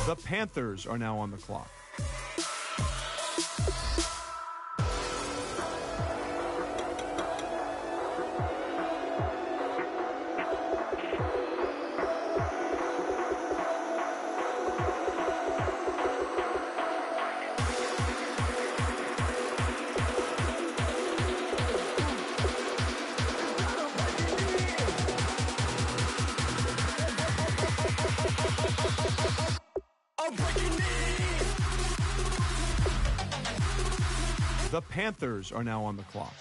The Panthers are now on the clock. The Panthers are now on the clock.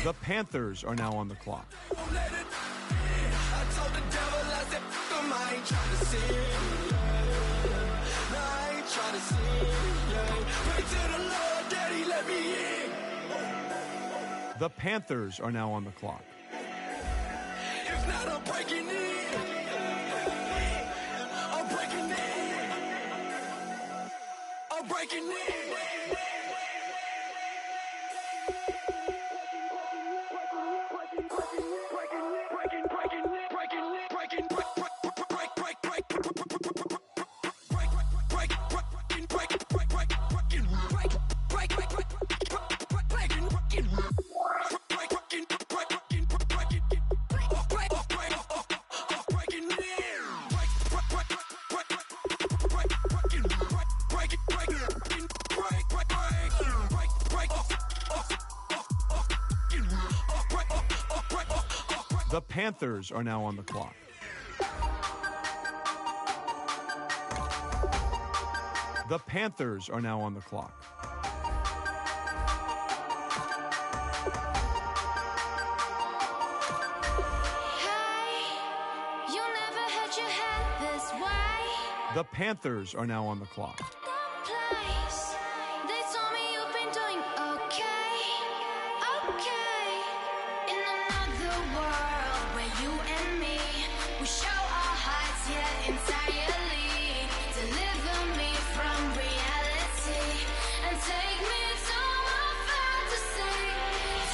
The Panthers are now on the clock. The Panthers are now on the clock. If not, I'm breaking in. I'm breaking in. I'm breaking in. The Panthers are now on the clock. The Panthers are now on the clock. Hey, you never had your head this way. The Panthers are now on the clock. Place. They told me you've been doing okay. Okay. In another world where you and me, we show our hearts yet entirely. Deliver me from reality and take me to my fantasy.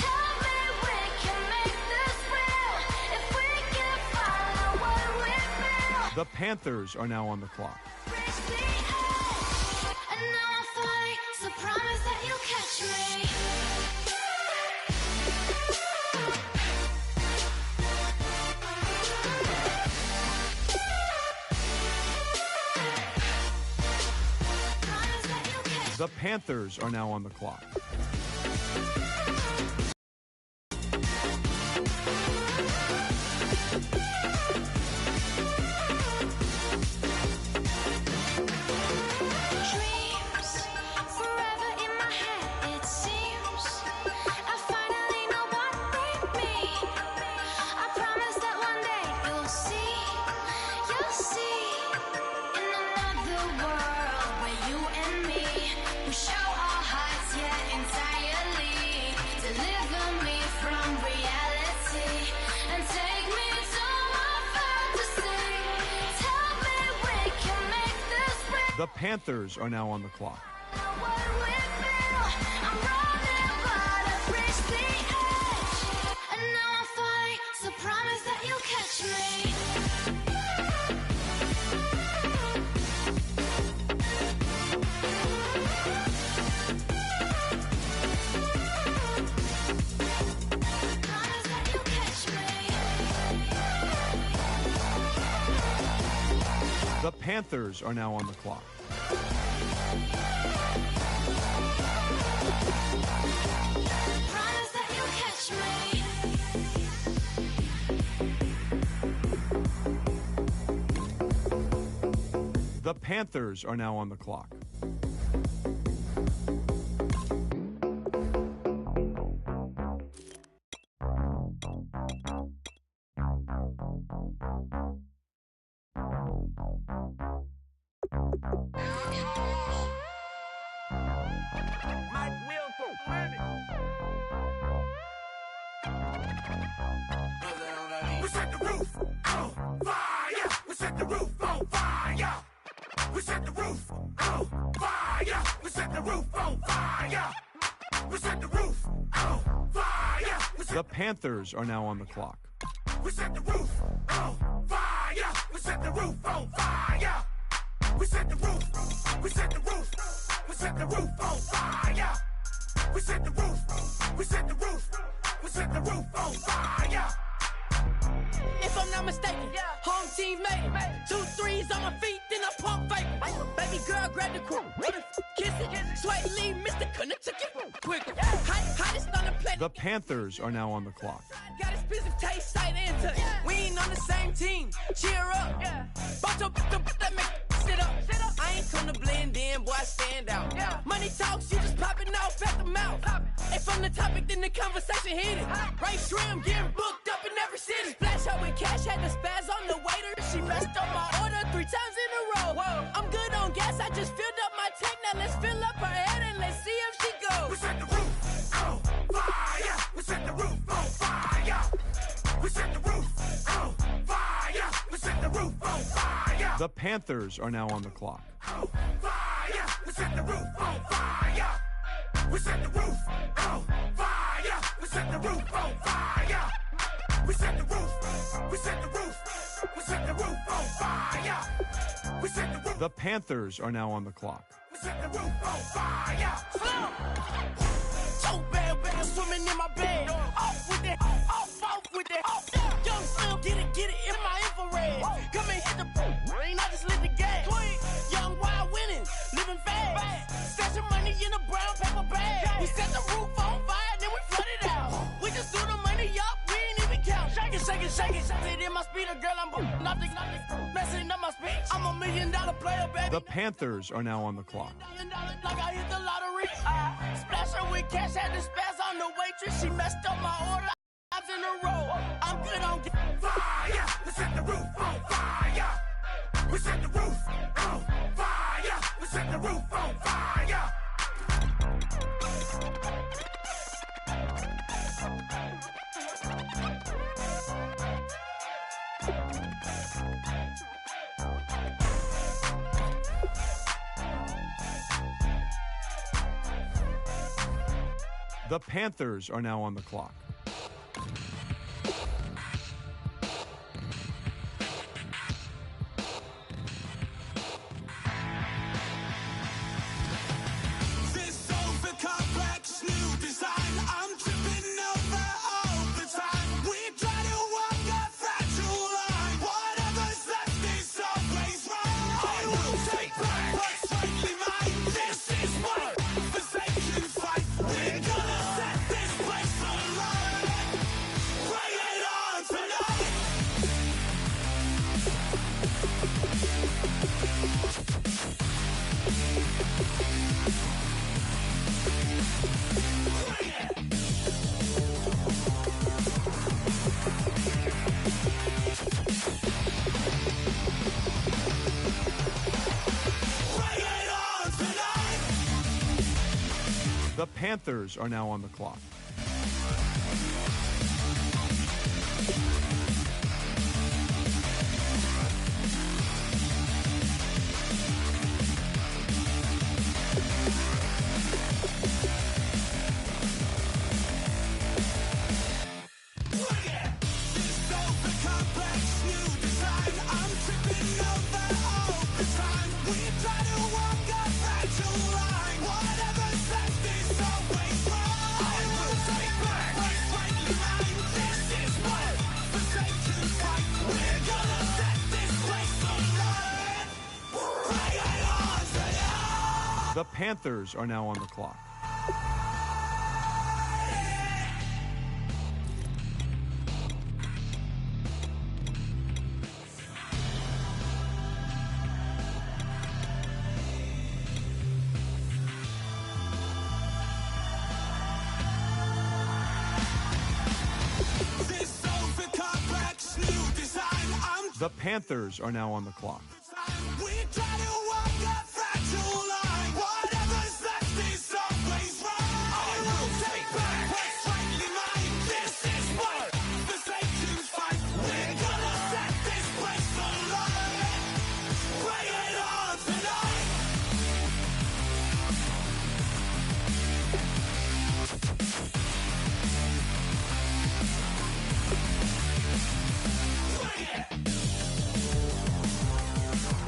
Tell me we can make this real if we can follow what we feel. The Panthers are now on the clock. Reach the edge, and now I'm falling, so promise that you'll catch me. Promise that you'll catch me. The Panthers are now on the clock. Dreams forever in my head, it seems. I finally know what they mean. I promise that one day you'll see. In another world where you and me, we show our hearts yet entirely. Deliver me from reality and take me to my fantasy. Tell me we can make this real. The Panthers are now on the clock. What we feel, I'm running, but I've reached the edge, and now I'm falling, so promise that you'll catch me. Promise that you'll catch me. The Panthers are now on the clock. Promise that you'll catch me. The Panthers are now on the clock. Nothing on We set the roof on fire. We set the roof on fire. We set the roof on fire. We set the roof on fire. We set the roof on fire. The Panthers are now on the clock. We set the roof on fire. We set the roof on fire. We set the roof. We set the roof. We set the roof on fire. We set the roof. We set the roof. We set the roof on fire. If I'm not mistaken, home team made it. 2 threes on my feet, then I pump fake. Baby girl grabbed the quick, kiss it. Sweat leave, Mr. Couldn't took it quick. Hottest on the planet. The Panthers are now on the clock. Got expensive taste, sight and touch. We ain't on the same team. Cheer up. Bunch of that make sit up. I ain't come to blend in, boy, I stand out. Money talks, you just popping off at the mouth. If I'm the topic, then the conversation heated. Ray Shrimp getting booked up in every city. Splash out with cash, had the spaz on the waiter. She messed up my order 3 times in a row. I'm good on gas, I just filled up my tank. Now let's fill up her head and let's see if she goes. We set the roof on fire. We set the roof on fire. We set the roof on fire. We set the roof on fire. The Panthers are now on the clock. On fire. We set the roof on fire. We set the roof on fire. We set the roof on fire. We set the roof. We set the roof. We set the roof on fire. We set the roof. The Panthers are now on the clock. We set the roof on fire. So bad, swimming in my bed. Off with that, off with that. Young Slim, get it in my infrared. Come and hit the rain, I just lit the gas. Young wild winning, living fast. Stashing money in a brown paper bag. We set the roof on fire, then we flood it out. We just threw the money up, we ain't even count. Shake it, shake it, shake it. Sit in my speeder, girl, I'm nothing, messing up my speech. I'm $1 million player, baby. The Panthers are now on the clock. Like I hit the lottery. Splash her with cash, had the spaz on the waitress. She messed up my order. Times in a row. I'm good on fire. We set the roof on fire. We set the roof on fire. We set the roof on fire. The Panthers are now on the clock. This over complex new design. I'm tripping over all the time. We try to walk a fragile line. Whatever's left is always right. I will take back what's rightly mine. This is what forsaken fight. We're gonna set this place alight. Bring it on tonight. Bring it on tonight. The Panthers are now on the clock. This over complex new design. I'm tripping over all the time. We try to walk a fragile line. Whatever's left is always right. I will take back what's rightly mine. This is what forsaken fight. We're gonna set this place alight. Bring it on tonight. The Panthers are now on the clock. This over complex new design. The Panthers are now on the clock. We try to walk a fragile line. Whatever's left is always right. I will take back what's rightly mine. This is what forsaken fight.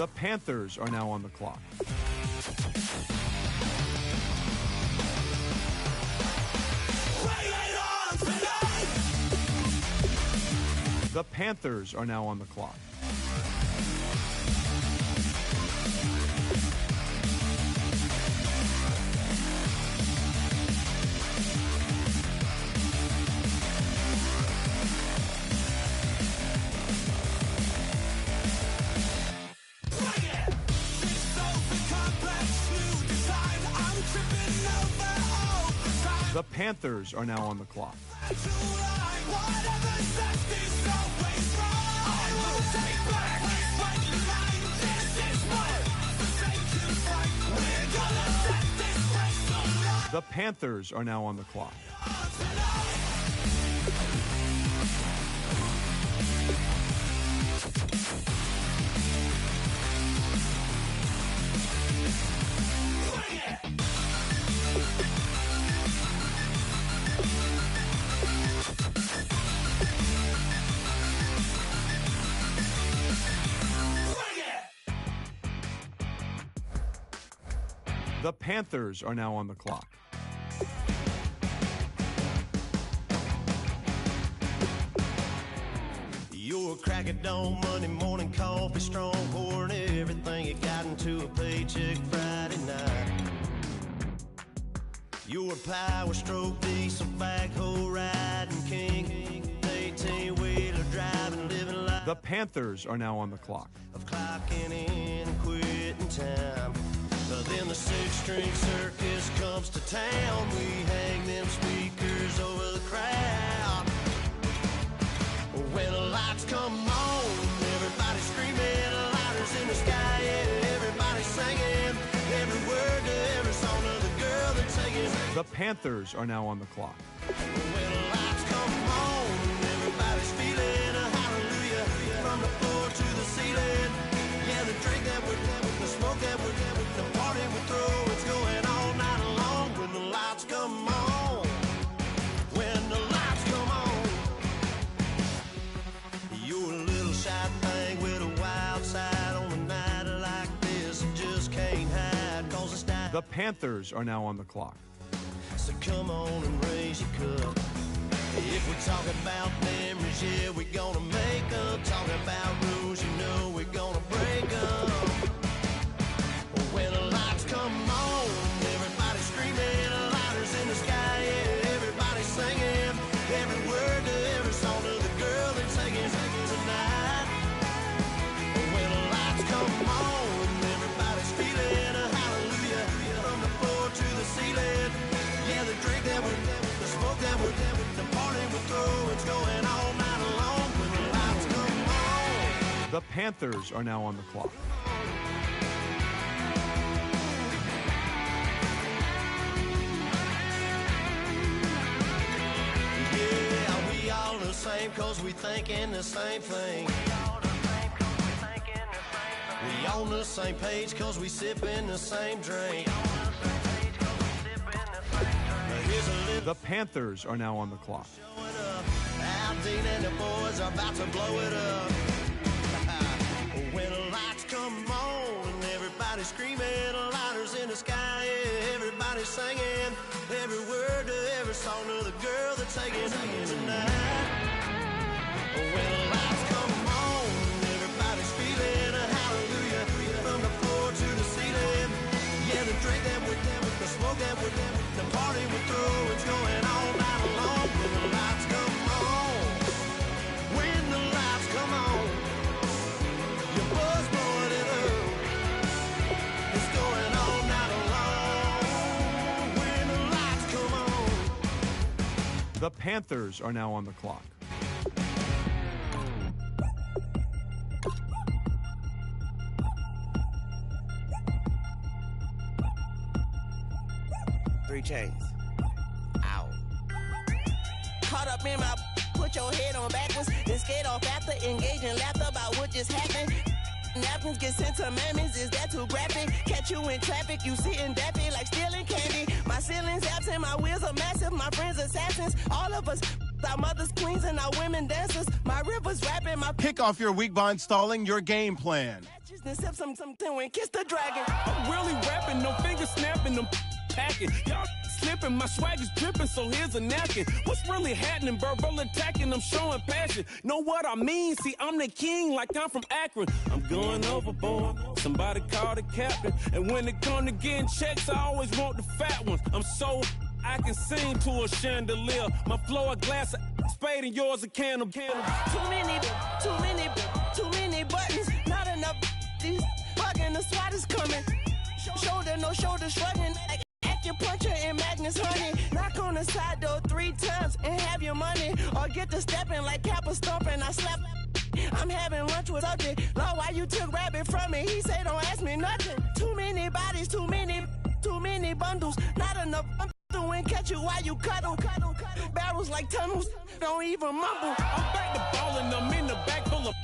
The Panthers are now on the clock. The Panthers are now on the clock. The Panthers are now on the clock. The Panthers are now on the clock. The Panthers are now on the clock. You're a crack at dawn, Monday morning coffee, strong, pouring everything you got into a paycheck Friday night. You're a power stroke, diesel backhoe riding king, 18-wheeler driving, living life. The Panthers are now on the clock. Of clocking in and quitting time. Then the six-string circus comes to town. We hang them speakers over the crowd. When the lights come on, everybody screaming, lighters in the sky, yeah, everybody singing, every word to every song of the girl they're taking. The Panthers are now on the clock. When the lights come on, everybody's feeling a hallelujah, from the floor to the ceiling. Yeah, the drink that we're having, the smoke that we're having, the party we throw, it's going all night long. When the lights come on, when the lights come on, you're a little shy thing with a wild side on a night like this, and just can't hide, 'cause it's night. The Panthers are now on the clock. So come on and raise your cup. If we're talking about memories, yeah, we're gonna make them. Talking about rules, you know we're gonna break them. When the lights come on, everybody's screaming, lighters in the sky, yeah, everybody's singing, every word to every song of the girl they're taking tonight. When the lights come on, everybody's feeling a hallelujah, from the floor to the ceiling. Yeah, the drink that we're having, the smoke that we're having, the party we throw, it's going all night long. When the lights come on. The Panthers are now on the clock. Yeah, we all the same, 'cause we thinking the same thing. We on the same page, 'cause we sipping the same drink. The Panthers are now on the clock. Aldine and the boys are about to blow it up. When the lights come on and everybody's screaming, lighters in the sky, yeah, everybody's singing, every word to every song of the girl they're taking tonight. When the lights come on, everybody's feeling a hallelujah, from the floor to the ceiling. Yeah, the drink that we're having, the smoke that we're having, the party we throw, it's going all night long. When the lights come on, when the lights come on, your buzz blowing it up, it's going all night long. When the lights come on. The Panthers are now on the clock. Three chains. Ow. Caught up in my, put your head on backwards, then skate off after, engage in laughter about what just happened. Napkins get sent to mammies, is that too graphic? Catch you in traffic, you sitting daffy like stealing candy. My ceiling's absent, my wheels are massive, my friends assassins. All of us, our mothers queens and our women dancers. My rivers rapping, my Kick off your week by installing your game plan. then sip something and kiss the dragon. I'm really rapping, no finger snapping, I'm packing. Y'all slipping, my swag is dripping, so here's a napkin. What's really happening? Verbal attacking, I'm showing passion. Know what I mean? See, I'm the king like I'm from Akron. I'm going overboard. Somebody call the captain. And when it comes to getting checks, I always want the fat ones. I'm so I can sing to a chandelier. My flow a glass of spade and yours a can of Too many buttons. Not enough. These bugging, the SWAT is coming. Shoulder, no shoulder shrugging. Acupuncture and Magnus honey. Knock on the side door 3 times and have your money. Or get to stepping like Kappa stomping. I slap. I'm having lunch with Ugly. Lord, why you took rabbit from me? He said don't ask me nothing. Too many bodies, too many bundles. Not enough. And catch you while you cuddle. Barrels like tunnels, don't even mumble. I'm back to ballin', I'm in the back full of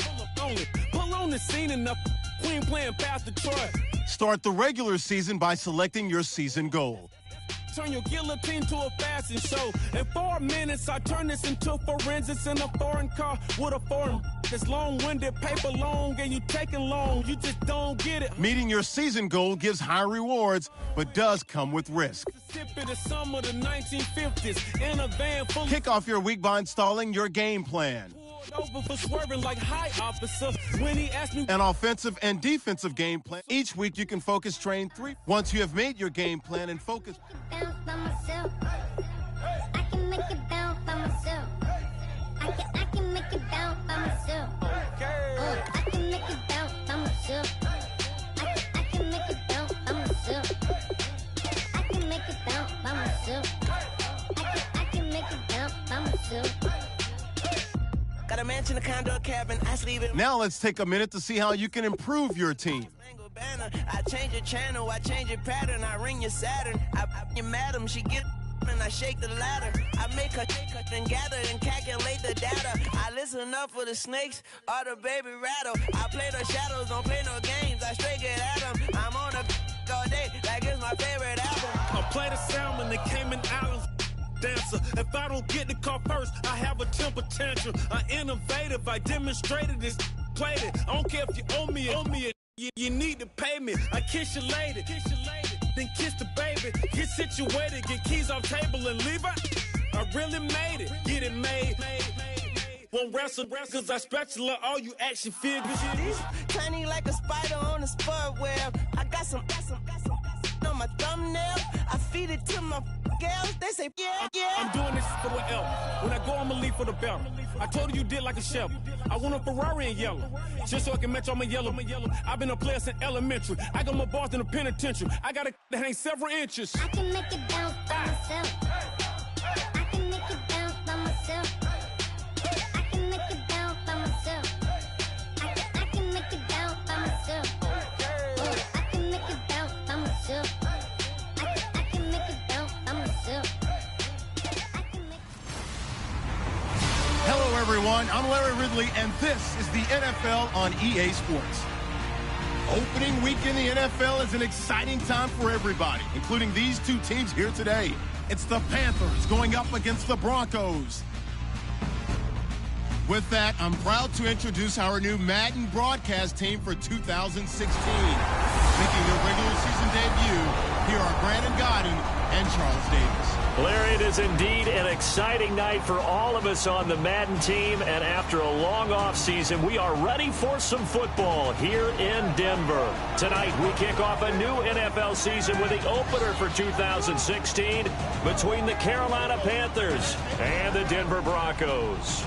only. Pull on the scene enough, Queen playing past Detroit. Start the regular season by selecting your season goal. Turn your guillotine to a fashion show. In 4 minutes, I turn this into forensics in a foreign car with a foreign. It's long-winded, paper long, and you taking long. You just don't get it. Meeting your season goal gives high rewards, but does come with risk. The summer of the 1950s in a van full. Kick off your week by installing your game plan. Over for swerving like high officer when he asked me. An offensive and defensive game plan. Each week you can focus train 3. Once you have made your game plan and focus. Bounce by myself. I can make it bounce by myself. I can make it bounce by myself. I can make it bounce by myself. I can make it bounce by myself. I can make it bounce by myself. I can make it bounce by myself. Got a mansion, a condo, a cabin. I sleep in. Now let's take a minute to see how you can improve your team. I change your channel, I change your pattern, I ring your Saturn. I you madam, she get and I shake the ladder. I make her and gather and calculate the data. I listen up for the snakes or the baby rattle. I play the shadows, don't play no games. I straight get at them. I'm on the all day like it's my favorite album. I play the salmon, the Cayman Islands. Dancer. If I don't get the car first, I have a temper tantrum. I innovative, I demonstrated this, played it. I don't care if you owe me it. You need to pay me. I kiss your lady, then kiss the baby. Get situated, get keys off table and leave her. I really made it, get it made. Won't wrestle, cause I spatula all you action figures. Tiny like a spider on a spud web. I got some on my thumbnail. I feed it to my girls. They say, yeah. I'm doing this for the L. When I go, I'ma leave for the belt. I told you did like a chef. I want a Ferrari in yellow, just so I can match all my yellow. I've been a player since elementary. I got more bars than a penitentiary. I got to hang several inches. I can make it bounce by myself. I can make it bounce by myself. I can make it bounce by myself. I can make it bounce by myself. I can make it bounce by myself. I can make it bounce by myself. Hello, everyone. I'm Larry Ridley, and this is the NFL on EA Sports. Opening week in the NFL is an exciting time for everybody, including these two teams here today. It's the Panthers going up against the Broncos. With that, I'm proud to introduce our new Madden broadcast team for 2016. Making their regular season debut, here are Brandon Godden and Charles Davis. Larry, it is indeed an exciting night for all of us on the Madden team, and after a long offseason, we are ready for some football here in Denver. Tonight, we kick off a new NFL season with the opener for 2016 between the Carolina Panthers and the Denver Broncos.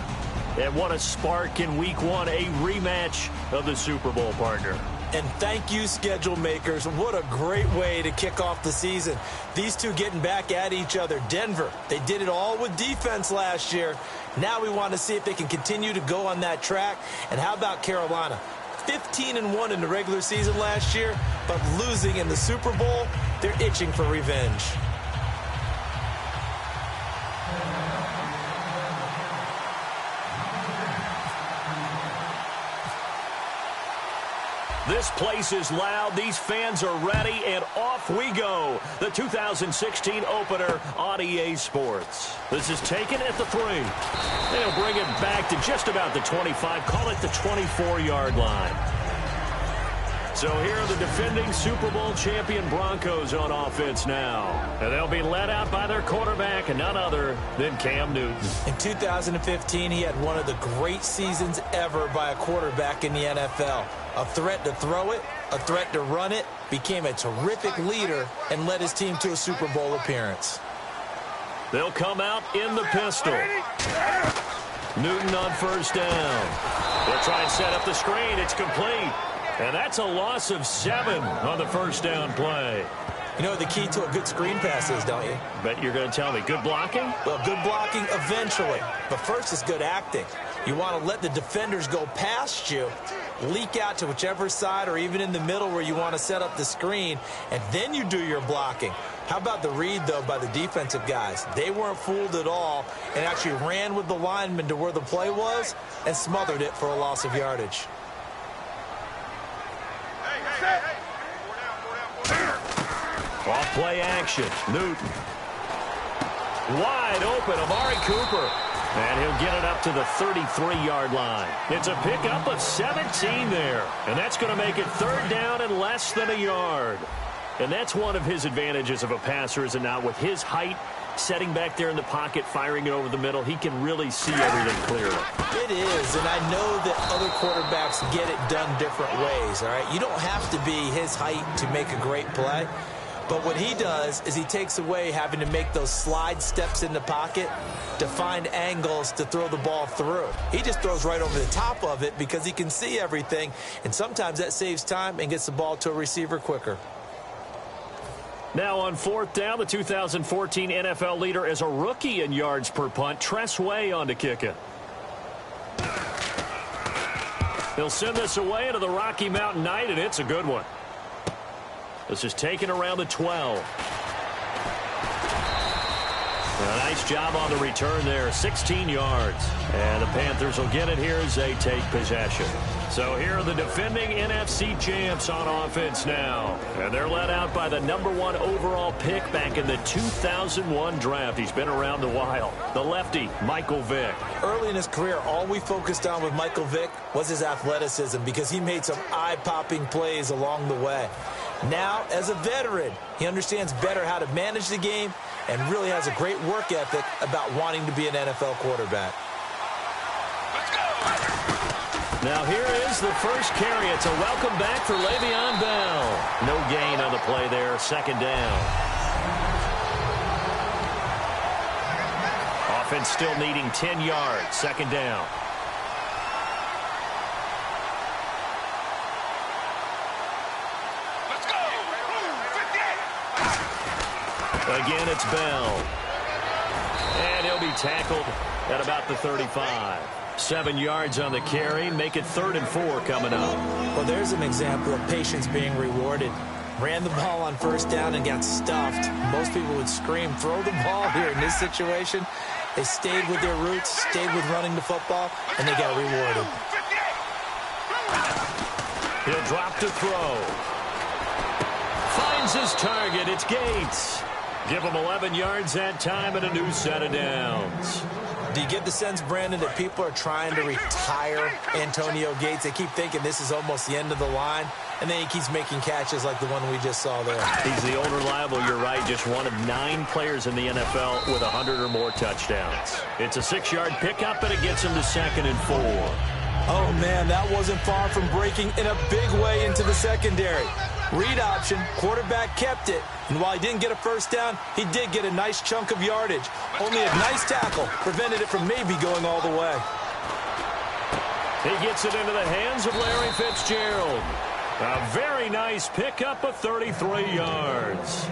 And what a spark in Week 1, a rematch of the Super Bowl partner. And thank you, schedule makers. What a great way to kick off the season. These two getting back at each other. Denver, they did it all with defense last year. Now we want to see if they can continue to go on that track. And how about Carolina? 15-1 in the regular season last year, but losing in the Super Bowl, they're itching for revenge. This place is loud. These fans are ready, and off we go. The 2016 opener on EA Sports. This is taken at the 3. They'll bring it back to just about the 25. Call it the 24-yard line. So here are the defending Super Bowl champion Broncos on offense now. And they'll be led out by their quarterback, and none other than Cam Newton. In 2015, he had one of the great seasons ever by a quarterback in the NFL. A threat to throw it, a threat to run it, became a terrific leader, and led his team to a Super Bowl appearance. They'll come out in the pistol. Newton on first down. They'll try and set up the screen. It's complete. And that's a loss of 7 on the first down play. You know what the key to a good screen pass is, don't you? Bet you're going to tell me. Good blocking? Well, good blocking eventually. But first is good acting. You want to let the defenders go past you, leak out to whichever side or even in the middle where you want to set up the screen, and then you do your blocking. How about the read, though, by the defensive guys? They weren't fooled at all and actually ran with the lineman to where the play was and smothered it for a loss of yardage. Off play action. Newton. Wide open. Amari Cooper. And he'll get it up to the 33-yard line. It's a pickup of 17 there. And that's going to make it third down and less than a yard. And that's one of his advantages of a passer, is it not? With his height, setting back there in the pocket, firing it over the middle, he can really see everything clearly. It is, and I know that other quarterbacks get it done different ways, all right? You don't have to be his height to make a great play. But what he does is he takes away having to make those slide steps in the pocket to find angles to throw the ball through. He just throws right over the top of it because he can see everything, and sometimes that saves time and gets the ball to a receiver quicker. Now on fourth down, the 2014 NFL leader is a rookie in yards per punt. Tress Way on to kick it. He'll send this away into the Rocky Mountain Night, and it's a good one. This is taken around the 12. A nice job on the return there, 16 yards. And the Panthers will get it here as they take possession. So here are the defending NFC champs on offense now. And they're led out by the #1 overall pick back in the 2001 draft. He's been around a while. The lefty, Michael Vick. Early in his career, all we focused on with Michael Vick was his athleticism because he made some eye-popping plays along the way. Now, as a veteran, he understands better how to manage the game and really has a great work ethic about wanting to be an NFL quarterback. Now here is the first carry. It's a welcome back for Le'Veon Bell. No gain on the play there, second down. Offense still needing 10 yards, second down. Again, it's Bell. And he'll be tackled at about the 35. 7 yards on the carry. Make it 3rd and 4 coming up. Well, there's an example of patience being rewarded. Ran the ball on first down and got stuffed. Most people would scream, throw the ball here in this situation. They stayed with their roots, stayed with running the football, and they got rewarded. He'll drop to throw. Finds his target. It's Gates. Give him 11 yards that time and a new set of downs. Do you get the sense, Brandon, that people are trying to retire Antonio Gates? They keep thinking this is almost the end of the line, and then he keeps making catches like the one we just saw there. He's the old reliable, you're right, just one of 9 players in the NFL with 100 or more touchdowns. It's a 6-yard pickup, and it gets him to 2nd and 4. Oh, man, that wasn't far from breaking in a big way into the secondary. Read option, quarterback kept it, and while he didn't get a first down, he did get a nice chunk of yardage. Only a nice tackle prevented it from maybe going all the way. He gets it into the hands of Larry Fitzgerald. A very nice pickup of 33 yards.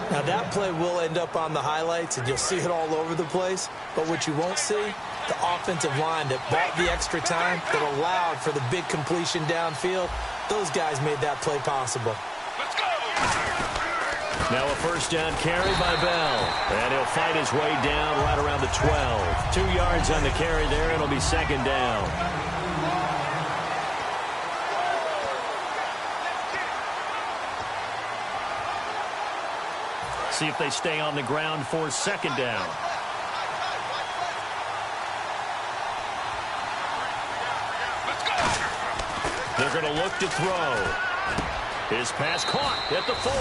Now that play will end up on the highlights, and you'll see it all over the place, but what you won't see, the offensive line that bought the extra time, that allowed for the big completion downfield, those guys made that play possible. Let's go! Now a first down carry by Bell. And he'll fight his way down right around the 12. 2 yards on the carry there. It'll be 2nd down. See if they stay on the ground for 2nd down. They're going to look to throw. His pass caught at the 4.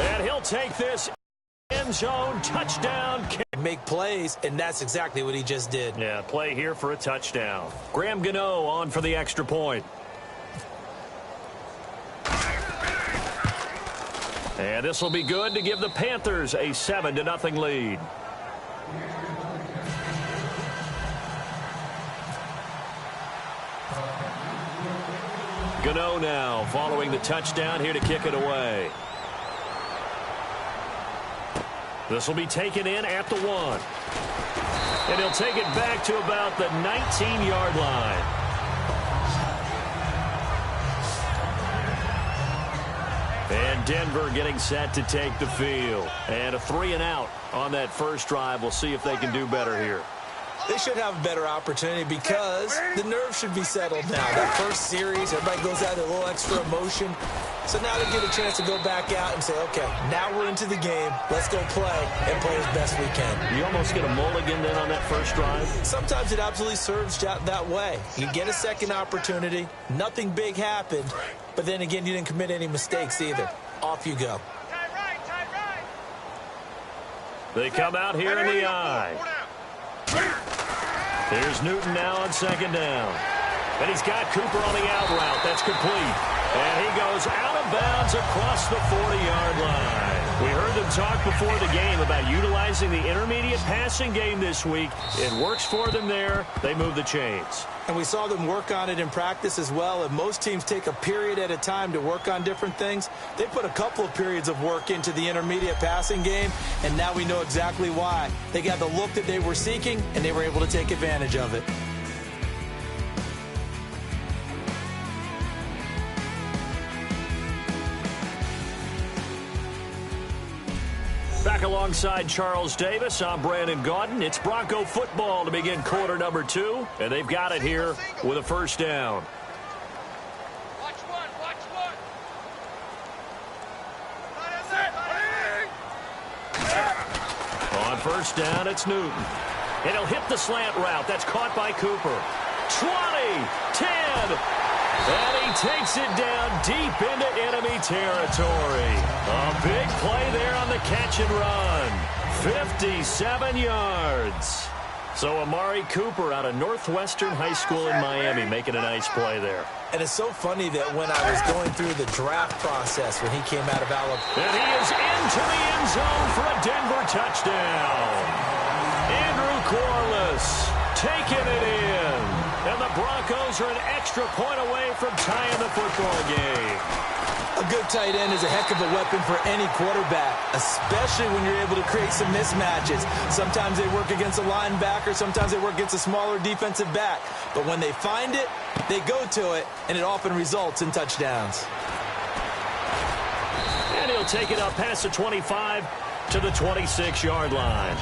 And he'll take this end zone touchdown. Make plays, and that's exactly what he just did. Yeah, play here for a touchdown. Graham Gano on for the extra point. And this will be good to give the Panthers a 7-0 lead. Gano now following the touchdown here to kick it away. This will be taken in at the 1. And he'll take it back to about the 19-yard line. And Denver getting set to take the field. And a 3-and-out on that first drive. We'll see if they can do better here. They should have a better opportunity because the nerves should be settled now. That first series, everybody goes out with a little extra emotion. So now they get a chance to go back out and say, okay, now we're into the game. Let's go play and play as best we can. You almost get a mulligan then on that first drive? Sometimes it absolutely serves that way. You get a second opportunity. Nothing big happened. But then again, you didn't commit any mistakes either. Off you go. They come out here in the eye. There's Newton now on second down. And he's got Cooper on the out route. That's complete. And he goes out of bounds across the 40-yard line. We heard them talk before the game about utilizing the intermediate passing game this week. It works for them there. They move the chains. And we saw them work on it in practice as well. And most teams take a period at a time to work on different things. They put a couple of periods of work into the intermediate passing game, and now we know exactly why. They got the look that they were seeking, and they were able to take advantage of it. Back alongside Charles Davis, I'm Brandon Gaudin. It's Bronco football to begin quarter number 2, and they've got it here with a first down. Watch one. On first down, it's Newton. And he'll hit the slant route. That's caught by Cooper. 20, 10, and he takes it down deep into enemy territory. A big play there on the catch and run. 57 yards. So Amari Cooper out of Northwestern High School in Miami making a nice play there. And it's so funny that when I was going through the draft process when he came out of Alabama. And he is into the end zone for a Denver touchdown. Andrew Corliss taking it in. And the Broncos are an extra point away from tying the football game. A good tight end is a heck of a weapon for any quarterback, especially when you're able to create some mismatches. Sometimes they work against a linebacker, sometimes they work against a smaller defensive back. But when they find it, they go to it, and it often results in touchdowns. And he'll take it up past the 25 to the 26-yard line.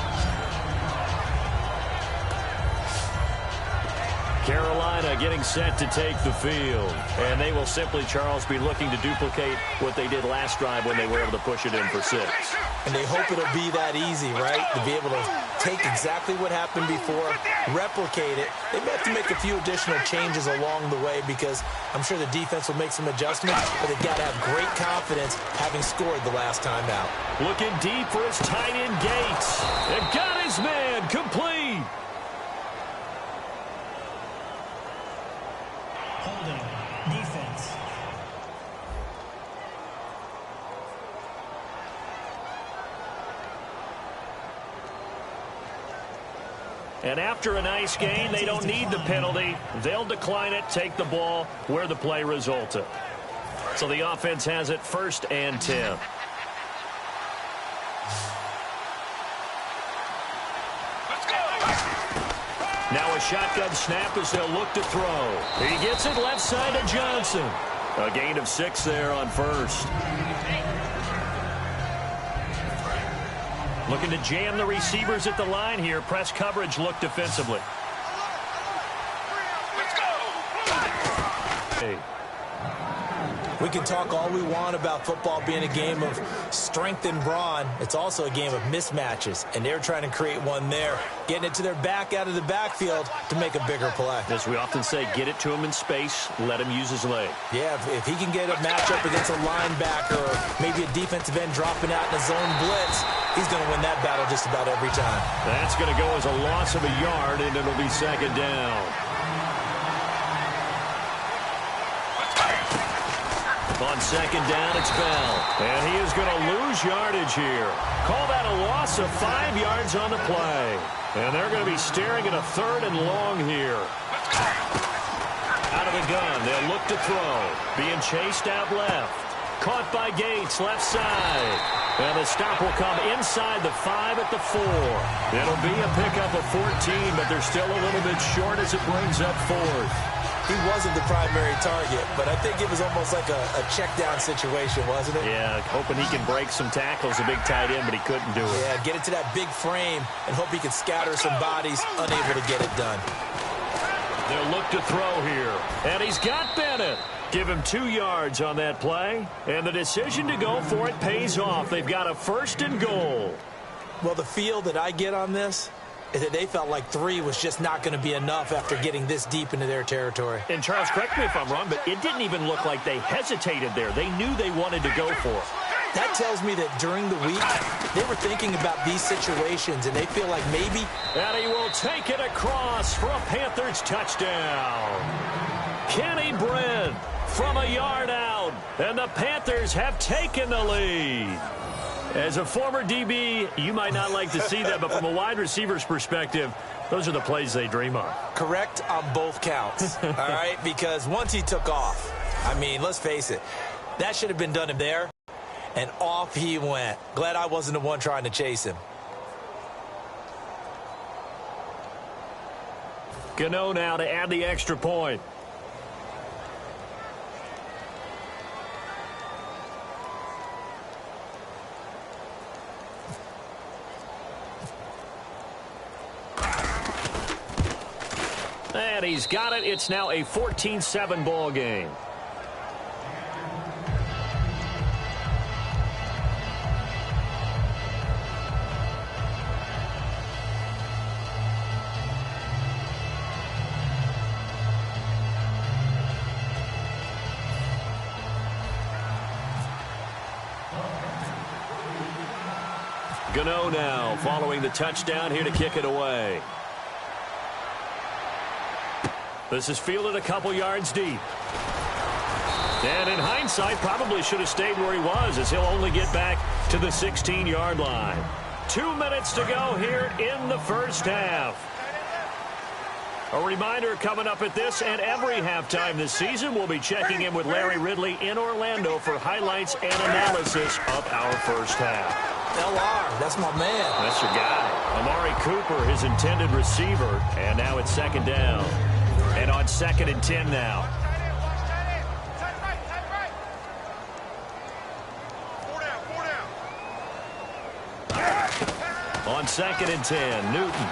Carolina getting set to take the field. And they will simply, Charles, be looking to duplicate what they did last drive when they were able to push it in for 6. And they hope it'll be that easy, right? To be able to take exactly what happened before, replicate it. They may have to make a few additional changes along the way because I'm sure the defense will make some adjustments, but they've got to have great confidence having scored the last time out. Looking deep for his tight end Gates. And got his man complete. Holding. Defense. And after a nice gain, they don't need the penalty. They'll decline it, take the ball where the play resulted. So the offense has it 1st and 10. Now a shotgun snap as they'll look to throw. He gets it left side to Johnson. A gain of 6 there on 1st. Looking to jam the receivers at the line here. Press coverage look defensively. We can talk all we want about football being a game of strength and brawn. It's also a game of mismatches, and they're trying to create one there, getting it to their back out of the backfield to make a bigger play. As we often say, get it to him in space, let him use his leg. Yeah, if he can get a matchup against a linebacker or maybe a defensive end dropping out in a zone blitz, he's going to win that battle just about every time. That's going to go as a loss of a yard, and it'll be second down. On second down, it's Bell. And he is going to lose yardage here. Call that a loss of 5 yards on the play. And they're going to be staring at a 3rd and long here. Out of the gun, they'll look to throw. Being chased out left. Caught by Gates, left side. And the stop will come inside the 5 at the 4. It'll be a pickup of 14, but they're still a little bit short as it brings up 4th. He wasn't the primary target, but I think it was almost like a check-down situation, wasn't it? Yeah, hoping he can break some tackles, a big tight end, but he couldn't do it. Yeah, get it to that big frame and hope he can scatter some bodies, unable to get it done. They'll look to throw here, and he's got Bennett. Give him 2 yards on that play, and the decision to go for it pays off. They've got a 1st and goal. Well, the feel that I get on this is that they felt like 3 was just not going to be enough after getting this deep into their territory. And Charles, correct me if I'm wrong, but it didn't even look like they hesitated there. They knew they wanted to go for it. That tells me that during the week, they were thinking about these situations, and they feel like maybe... And he will take it across for a Panthers touchdown. Kenny Brent from a yard out, and the Panthers have taken the lead. As a former DB, you might not like to see that, but from a wide receiver's perspective, those are the plays they dream of. Correct on both counts, all right? Because once he took off, I mean, let's face it, that should have been done there, and off he went. Glad I wasn't the one trying to chase him. Gano now to add the extra point. And he's got it. It's now a 14-7 ball game. Gano now following the touchdown here to kick it away. This is fielded a couple yards deep. And in hindsight, probably should have stayed where he was, as he'll only get back to the 16-yard line. 2 minutes to go here in the first half. A reminder coming up at this and every halftime this season, we'll be checking in with Larry Ridley in Orlando for highlights and analysis of our first half. LR, that's my man. That's your guy. Amari Cooper, his intended receiver, and now it's second down. And on 2nd and 10 now. On 2nd and 10, Newton.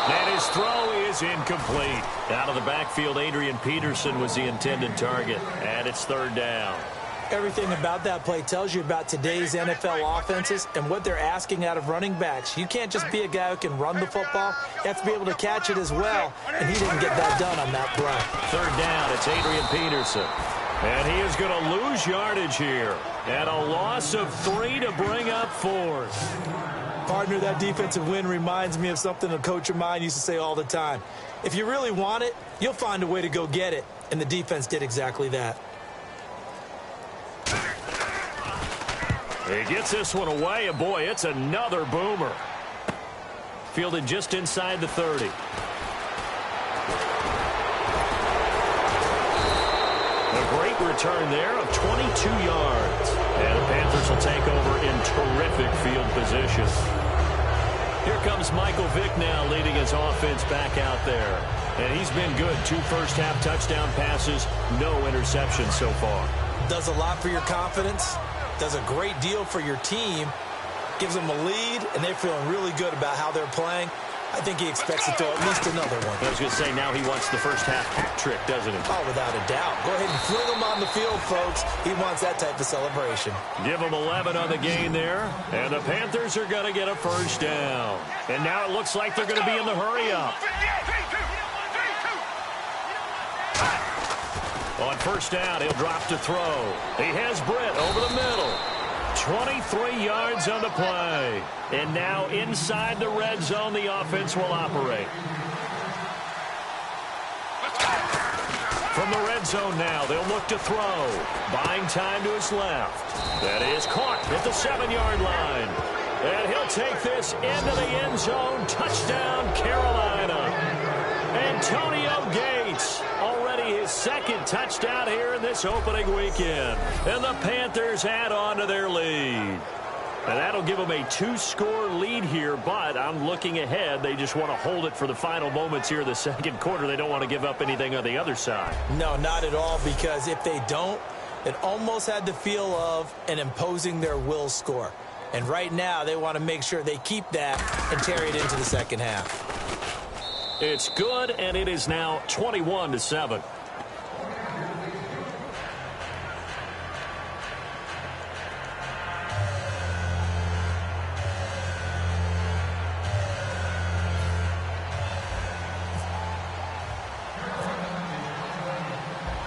And his throw is incomplete. Out of the backfield, Adrian Peterson was the intended target. And it's 3rd down. Everything about that play tells you about today's NFL offenses and what they're asking out of running backs. You can't just be a guy who can run the football. You have to be able to catch it as well, and he didn't get that done on that play. 3rd down, it's Adrian Peterson. And he is going to lose yardage here. And a loss of 3 to bring up 4th. Partner, that defensive win reminds me of something a coach of mine used to say all the time. If you really want it, you'll find a way to go get it. And the defense did exactly that. He gets this one away, and boy, it's another boomer. Fielded just inside the 30. A great return there of 22 yards. And the Panthers will take over in terrific field position. Here comes Michael Vick now leading his offense back out there. And he's been good. 2 first-half touchdown passes, no interceptions so far. Does a lot for your confidence. Does a great deal for your team. Gives them a lead, and they're feeling really good about how they're playing. I think he expects to throw at least another one. I was going to say, now he wants the first half hat trick, doesn't he? Oh, without a doubt. Go ahead and fling him on the field, folks. He wants that type of celebration. Give him 11 on the gain there. And the Panthers are going to get a first down. And now it looks like they're going to be in the hurry-up. On first down, he'll drop to throw. He has Britt over the middle. 23 yards on the play. And now inside the red zone, the offense will operate. From the red zone now, they'll look to throw. Buying time to his left. That is caught at the 7-yard line. And he'll take this into the end zone. Touchdown, Carolina. Antonio Gates, already his second touchdown here in this opening weekend. And the Panthers add on to their lead. And that'll give them a 2-score lead here, but I'm looking ahead. They just want to hold it for the final moments here in the second quarter. They don't want to give up anything on the other side. No, not at all, because if they don't, it almost had the feel of an imposing their will score. And right now, they want to make sure they keep that and carry it into the second half. It's good, and it is now 21-7.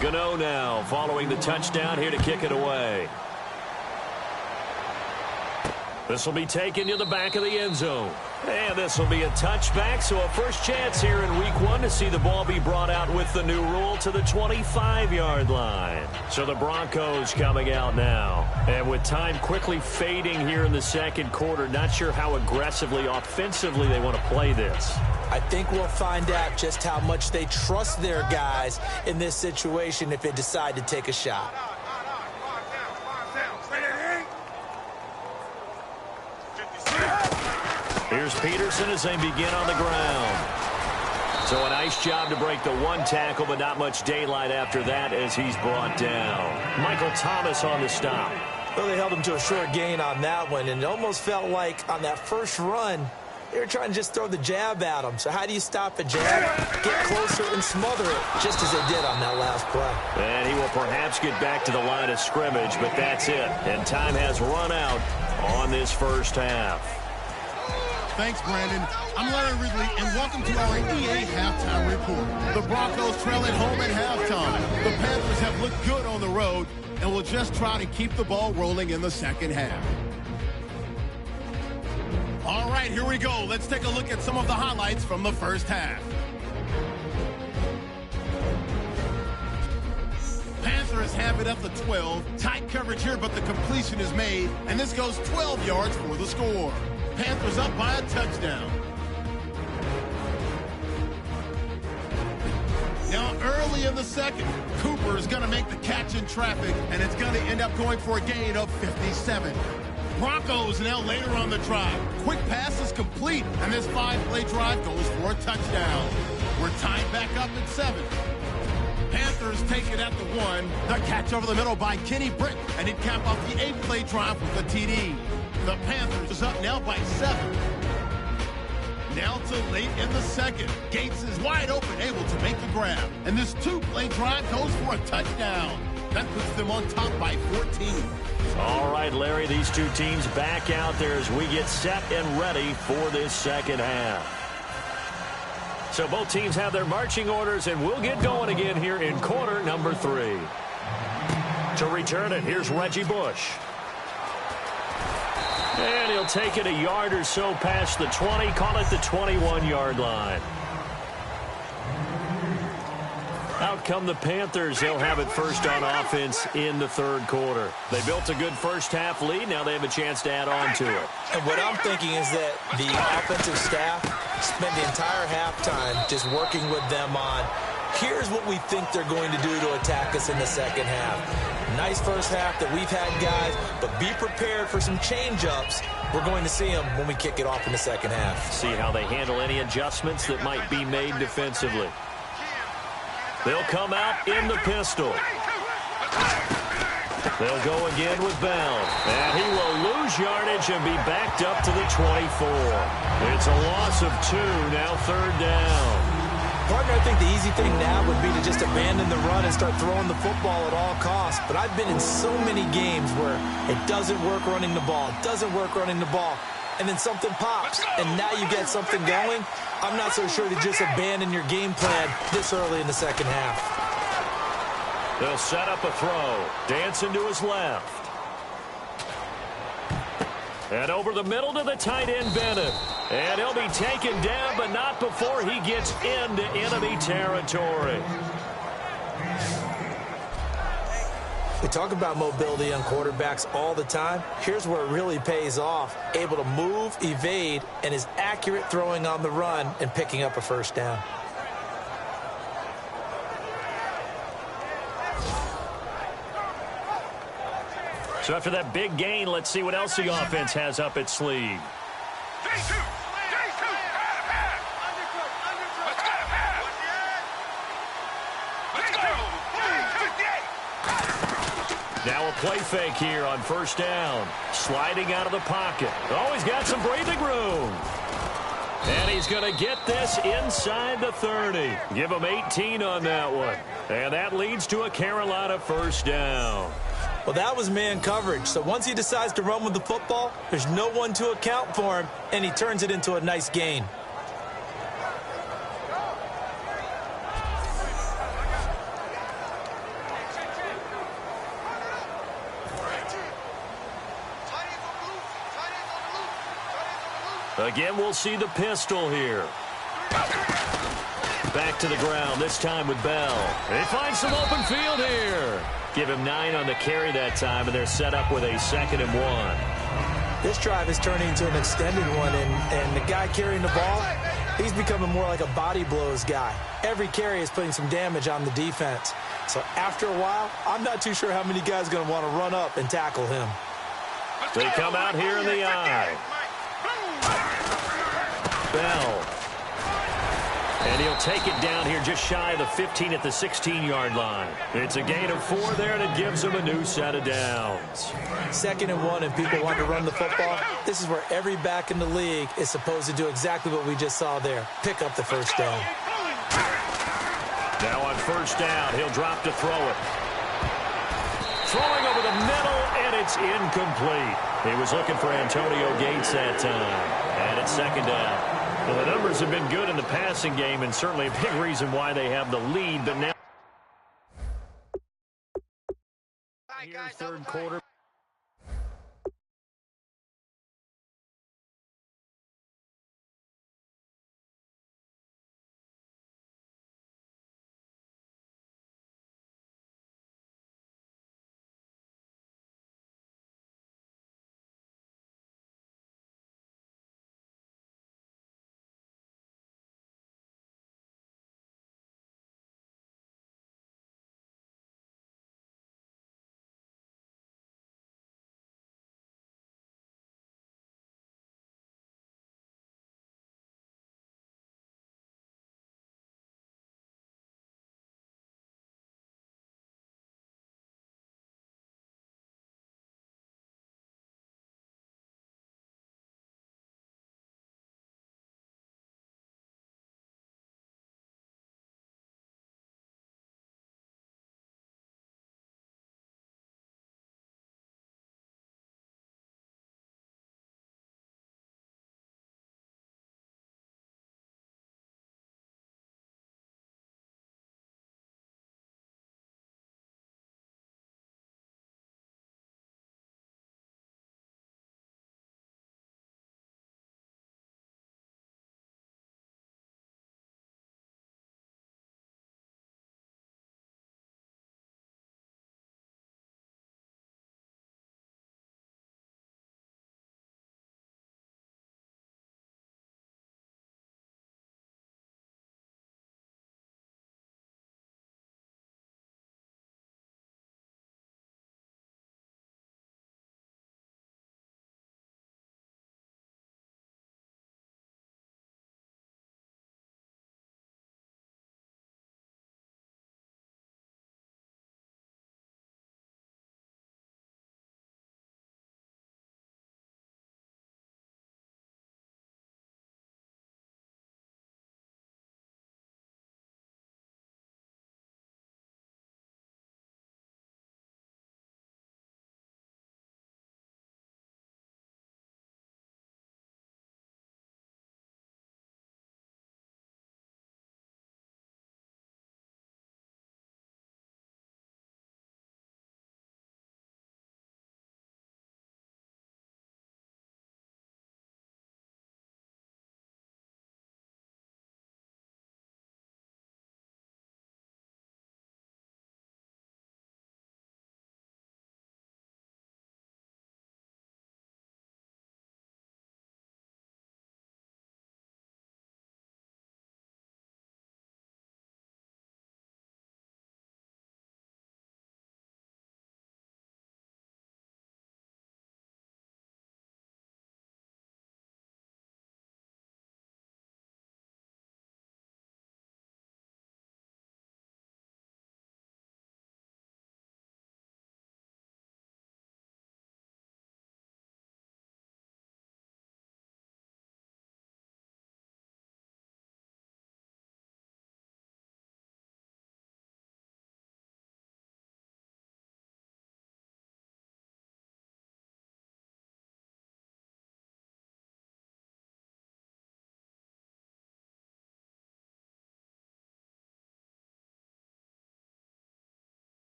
Gano now following the touchdown here to kick it away. This will be taken to the back of the end zone. And this will be a touchback, so a first chance here in week 1 to see the ball be brought out with the new rule to the 25-yard line. So the Broncos coming out now. And with time quickly fading here in the second quarter, not sure how aggressively, offensively they want to play this. I think we'll find out just how much they trust their guys in this situation if they decide to take a shot. Here's Peterson as they begin on the ground. So a nice job to break the one tackle, but not much daylight after that as he's brought down. Michael Thomas on the stop. Well, they held him to a short gain on that one, and it almost felt like on that first run, they were trying to just throw the jab at him. So how do you stop a jab? Get closer and smother it, just as they did on that last play. And he will perhaps get back to the line of scrimmage, but that's it. And time has run out on this first half. Thanks, Brandon. I'm Larry Ridley, and welcome to our EA Halftime Report. The Broncos trail at home at halftime. The Panthers have looked good on the road and will just try to keep the ball rolling in the second half. All right, here we go. Let's take a look at some of the highlights from the first half. Panthers have it at the 12. Tight coverage here, but the completion is made, and this goes 12 yards for the score. Panthers up by a touchdown. Now early in the second, Cooper is going to make the catch in traffic, and it's going to end up going for a gain of 57. Broncos now later on the drive. Quick pass is complete, and this 5-play drive goes for a touchdown. We're tied back up at 7. Panthers take it at the 1. The catch over the middle by Kenny Britt, and he'd cap off the 8-play drive with a TD. The Panthers is up now by 7. Now to late in the second. Gates is wide open, able to make the grab. And this 2-play drive goes for a touchdown. That puts them on top by 14. All right, Larry, these two teams back out there as we get set and ready for this second half. So both teams have their marching orders, and we'll get going again here in quarter number 3. To return it, here's Reggie Bush. And he'll take it a yard or so past the 20, call it the 21-yard line. Out come the Panthers. They'll have it first on offense in the third quarter. They built a good first half lead. Now they have a chance to add on to it. And what I'm thinking is that the offensive staff spent the entire halftime just working with them on, here's what we think they're going to do to attack us in the second half. Nice first half that we've had, guys, but be prepared for some change-ups. We're going to see them when we kick it off in the second half. See how they handle any adjustments that might be made defensively. They'll come out in the pistol. They'll go again with Bell. And he will lose yardage and be backed up to the 24. It's a loss of 2, now 3rd down. Partner, I think the easy thing now would be to just abandon the run and start throwing the football at all costs. But I've been in so many games where it doesn't work running the ball, and then something pops, and now you get something going. I'm not so sure to just abandon your game plan this early in the second half. They'll set up a throw. Dancing to his left. And over the middle to the tight end, Bennett. And he'll be taken down, but not before he gets into enemy territory. We talk about mobility on quarterbacks all the time. Here's where it really pays off. Able to move, evade, and is accurate throwing on the run and picking up a first down. So after that big gain, let's see what else the offense has up its sleeve. Now a play fake here on first down. Sliding out of the pocket. Oh, he's got some breathing room. And he's going to get this inside the 30. Give him 18 on that one. And that leads to a Carolina first down. Well, that was man coverage. So once he decides to run with the football, there's no one to account for him, and he turns it into a nice gain. Again, we'll see the pistol here. Back to the ground, this time with Bell. They find some open field here. Give him 9 on the carry that time, and they're set up with a 2nd and 1. This drive is turning into an extended one, and the guy carrying the ball, he's becoming more like a body blows guy. Every carry is putting some damage on the defense. So after a while, I'm not too sure how many guys are going to want to run up and tackle him. They come out here in the eye. Bell. And he'll take it down here just shy of the 15 at the 16-yard line. It's a gain of 4 there, and it gives him a new set of downs. 2nd and 1, and people want to run the football. This is where every back in the league is supposed to do exactly what we just saw there. Pick up the first down. Now on first down, he'll drop to throw it. Throwing over the middle, and it's incomplete. He was looking for Antonio Gates that time. And it's 2nd down. Well, the numbers have been good in the passing game, and certainly a big reason why they have the lead. But now, here, 3rd quarter.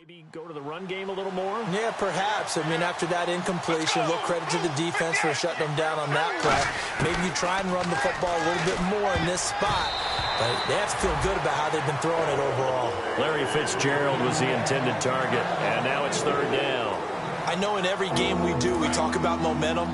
Maybe go to the run game a little more? Yeah, perhaps. I mean, after that incompletion, a little credit to the defense for shutting them down on that play. Maybe you try and run the football a little bit more in this spot. But they have to feel good about how they've been throwing it overall. Larry Fitzgerald was the intended target, and now it's third down. I know in every game we do, we talk about momentum.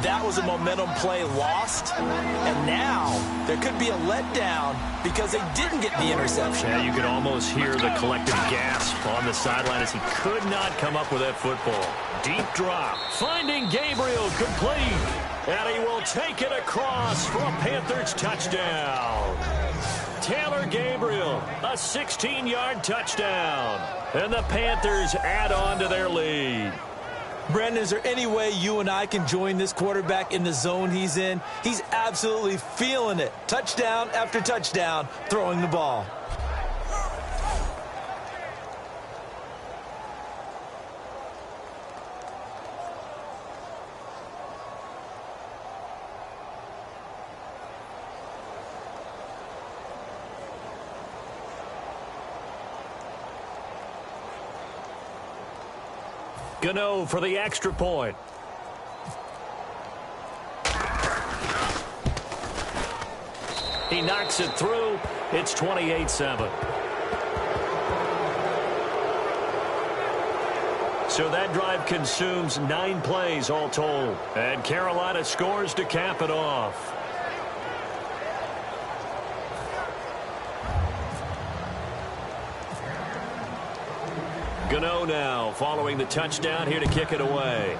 That was a momentum play lost, and now there could be a letdown because they didn't get the interception. Yeah, you could almost hear the collective gasp on the sideline as he could not come up with that football. Deep drop, finding Gabriel, complete, and he will take it across for a Panthers touchdown. Taylor Gabriel, a 16-yard touchdown, and the Panthers add on to their lead. Brandon, is there any way you and I can join this quarterback in the zone he's in? He's absolutely feeling it. Touchdown after touchdown, throwing the ball. Gano for the extra point. He knocks it through. It's 28-7. So that drive consumes 9 plays all told. And Carolina scores to cap it off. Gano now following the touchdown, here to kick it away.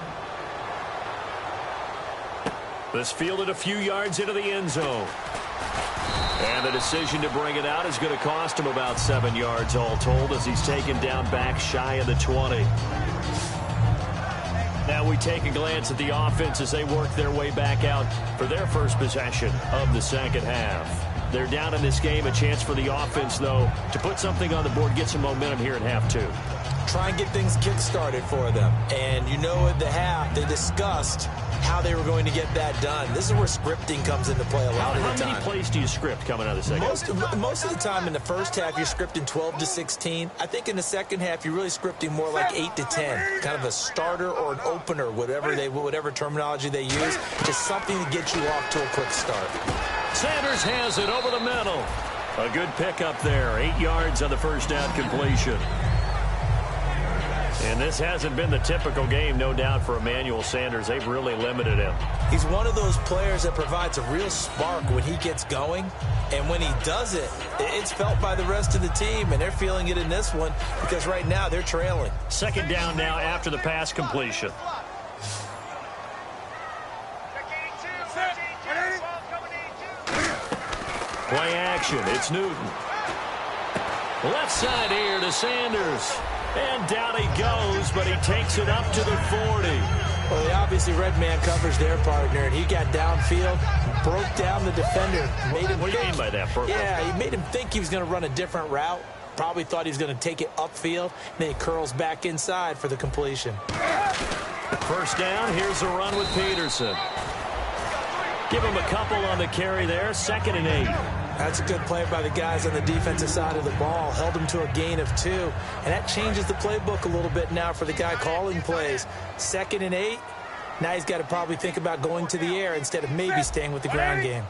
This fielded a few yards into the end zone. And the decision to bring it out is going to cost him about 7 yards all told as he's taken down back shy of the 20. Now we take a glance at the offense as they work their way back out for their first possession of the second half. They're down in this game. A chance for the offense, though, to put something on the board, get some momentum here in half two. Try and get things kick-started for them. And you know at the half, they discussed how they were going to get that done. This is where scripting comes into play a lot of the time. How many plays do you script coming out of the second half? Most of the time in the first half, you're scripting 12 to 16. I think in the second half, you're really scripting more like 8 to 10. Kind of a starter or an opener, whatever terminology they use. Just something to get you off to a quick start. Sanders has it over the middle. A good pickup there. 8 yards on the first down completion. And this hasn't been the typical game, no doubt, for Emmanuel Sanders. They've really limited him. He's one of those players that provides a real spark when he gets going. And when he does it, it's felt by the rest of the team. And they're feeling it in this one because right now they're trailing. Second down now after the pass completion. Play action. It's Newton. Left side here to Sanders. And down he goes, but he takes it up to the 40. Well, they obviously red man covers their partner, and he got downfield, broke down the defender. What do you mean by that? Yeah, he made him think he was going to run a different route. Probably thought he was going to take it upfield. Then he curls back inside for the completion. First down, here's a run with Peterson. Give him a couple on the carry there, 2nd and 8. That's a good play by the guys on the defensive side of the ball. Held him to a gain of 2. And that changes the playbook a little bit now for the guy calling plays. 2nd and 8. Now he's got to probably think about going to the air instead of maybe staying with the ground game.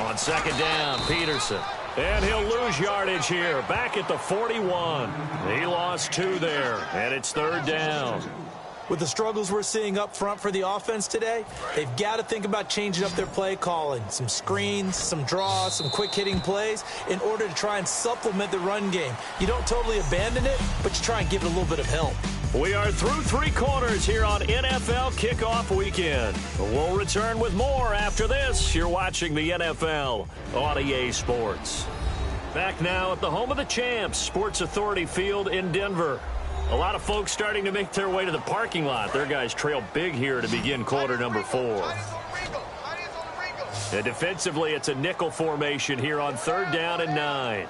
On second down, Peterson. And he'll lose yardage here. Back at the 41. He lost 2 there. And it's third down. With the struggles we're seeing up front for the offense today, they've got to think about changing up their play calling. Some screens, some draws, some quick-hitting plays in order to try and supplement the run game. You don't totally abandon it, but you try and give it a little bit of help. We are through 3 quarters here on NFL Kickoff Weekend. We'll return with more after this. You're watching the NFL on EA Sports. Back now at the home of the champs, Sports Authority Field in Denver. A lot of folks starting to make their way to the parking lot. Their guys trail big here to begin quarter number 4. And defensively, it's a nickel formation here on third down and 9.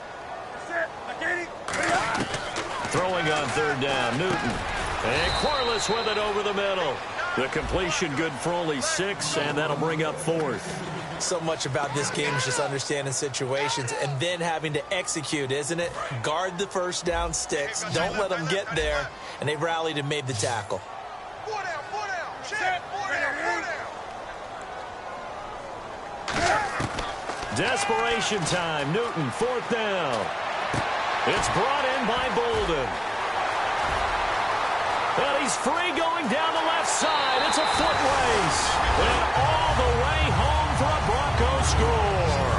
Throwing on third down, Newton. And Corliss with it over the middle. The completion good for only 6, and that'll bring up 4th. So much about this game is just understanding situations and then having to execute, isn't it? Guard the first down sticks. Don't let them get there. And they rallied and made the tackle. Four down. Check. Four down. Desperation time. Newton, 4th down. It's brought in by Bolden. And he's free going down the left side. It's a foot race. And all the way home for a Broncos score.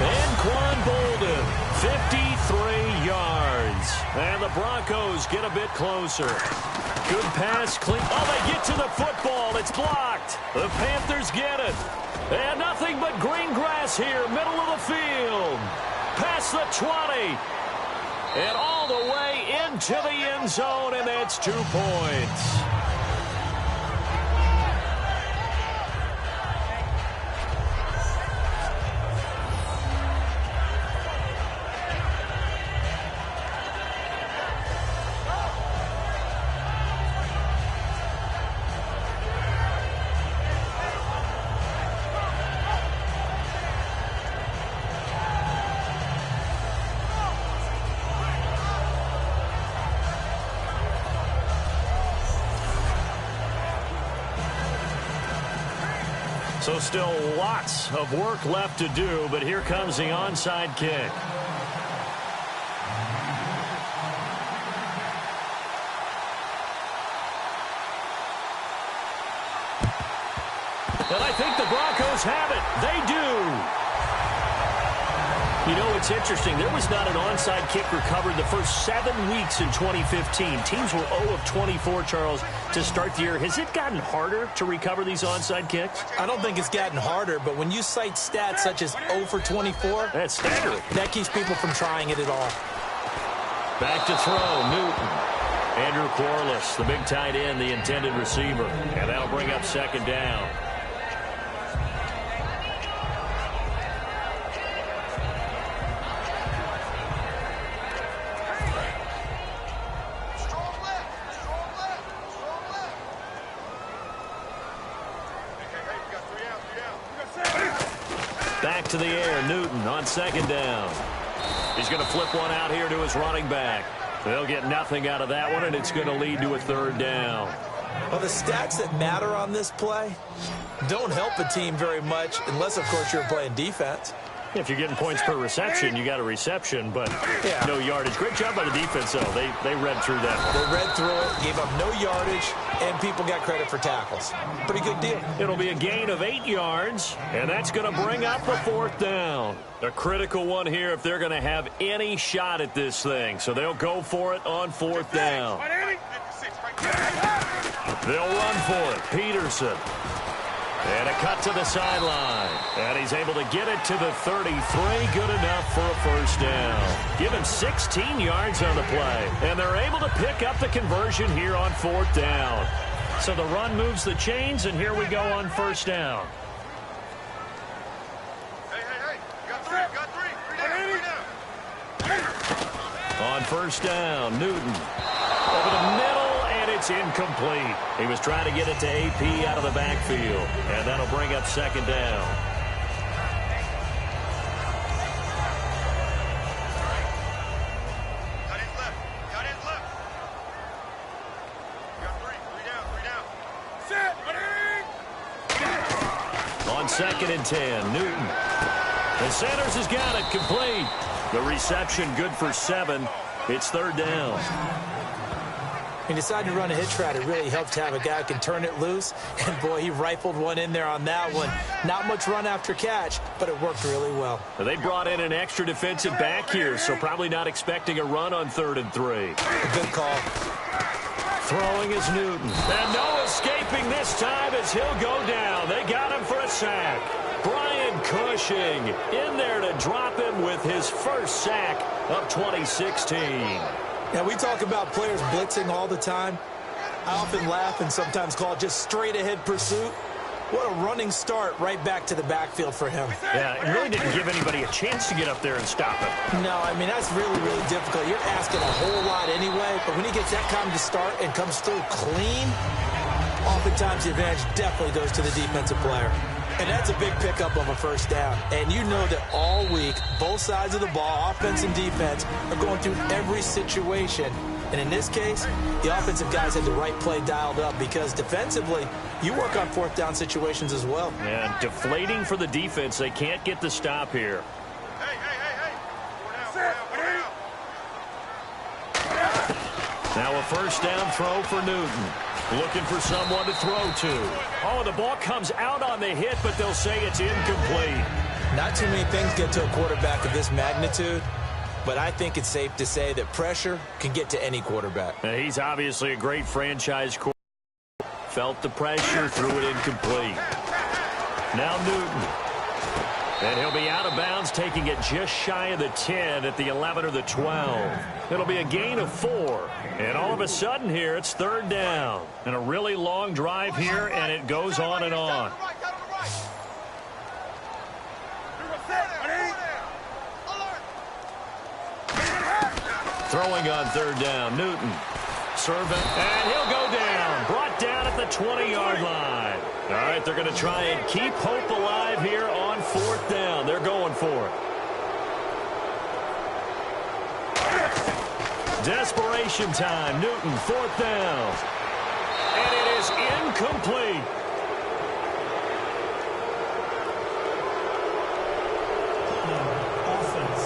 Anquan Bolden, 53 yards. And the Broncos get a bit closer. Good pass, clean. Oh, they get to the football. It's blocked. The Panthers get it. And nothing but green grass here, middle of the field. Past the 20. And all the way into the end zone, and that's 2 points. So still lots of work left to do, but here comes the onside kick. And I think the Broncos have it. They do. You know, it's interesting. There was not an onside kick recovered the first 7 weeks in 2015. Teams were 0 of 24, Charles, to start the year. Has it gotten harder to recover these onside kicks? I don't think it's gotten harder, but when you cite stats such as 0 for 24, that's staggering. That keeps people from trying it at all. Back to throw, Newton. Andrew Quarles, the big tight end, the intended receiver. And that'll bring up 2nd down. Back to the air, Newton on 2nd down. He's going to flip one out here to his running back. They'll get nothing out of that one, and it's going to lead to a 3rd down. Well, the stats that matter on this play don't help a team very much unless, of course, you're playing defense. If you're getting points per reception, you got a reception, but no yardage. Great job by the defense, though. They read through that. They read through it, gave up no yardage, and people got credit for tackles. Pretty good deal. It'll be a gain of 8 yards, and that's going to bring up a 4th down. A critical one here if they're going to have any shot at this thing. So they'll go for it on 4th down. They'll run for it. Peterson. And a cut to the sideline. And he's able to get it to the 33. Good enough for a 1st down. Give him 16 yards on the play. And they're able to pick up the conversion here on 4th down. So the run moves the chains, and here we go on 1st down. Hey. Got three. Three down. On 1st down, Newton. Over the middle. It's incomplete. He was trying to get it to AP out of the backfield. And that'll bring up 2nd down. Got his left. Got three down. Set, on 2nd and 10, Newton. And Sanders has got it complete. The reception good for 7. It's 3rd down. He decided to run a hitch route. It really helped to have a guy who can turn it loose. And, boy, he rifled one in there on that one. Not much run after catch, but it worked really well. They brought in an extra defensive back here, so probably not expecting a run on 3rd and 3. Good call. Throwing is Newton. And no escaping this time as he'll go down. They got him for a sack. Brian Cushing in there to drop him with his first sack of 2016. Now, we talk about players blitzing all the time. I often laugh and sometimes call it just straight-ahead pursuit. What a running start right back to the backfield for him. Yeah, it really didn't give anybody a chance to get up there and stop him. No, I mean, that's really, really difficult. You're asking a whole lot anyway, but when he gets that kind of start and comes through clean, oftentimes the advantage definitely goes to the defensive player. And that's a big pickup of a first down. And you know that all week, both sides of the ball, offense and defense, are going through every situation. And in this case, the offensive guys had the right play dialed up because defensively, you work on fourth down situations as well. And deflating for the defense. They can't get the stop here. Now a first down throw for Newton. Looking for someone to throw to. Oh, the ball comes out on the hit, but they'll say it's incomplete. Not too many things get to a quarterback of this magnitude, but I think it's safe to say that pressure can get to any quarterback. Now, he's obviously a great franchise quarterback. Felt the pressure, threw it incomplete. Now Newton. And he'll be out of bounds, taking it just shy of the 10 at the 11 or the 12. It'll be a gain of 4. And all of a sudden here, it's third down. And a really long drive here, and it goes on and on. Throwing on third down, Newton. Serving, and he'll go down. Brought down at the 20-yard line. All right, they're going to try and keep hope alive here on fourth down. They're going for it. Desperation time. Newton, fourth down. And it is incomplete. Offense.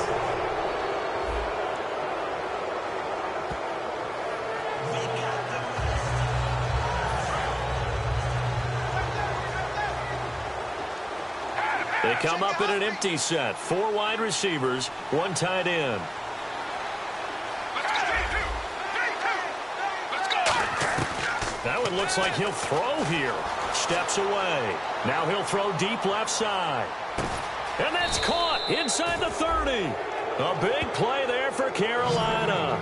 They come up in an empty set. 4 wide receivers, 1 tight end. That one looks like he'll throw here. Steps away. Now he'll throw deep left side. And that's caught inside the 30. A big play there for Carolina.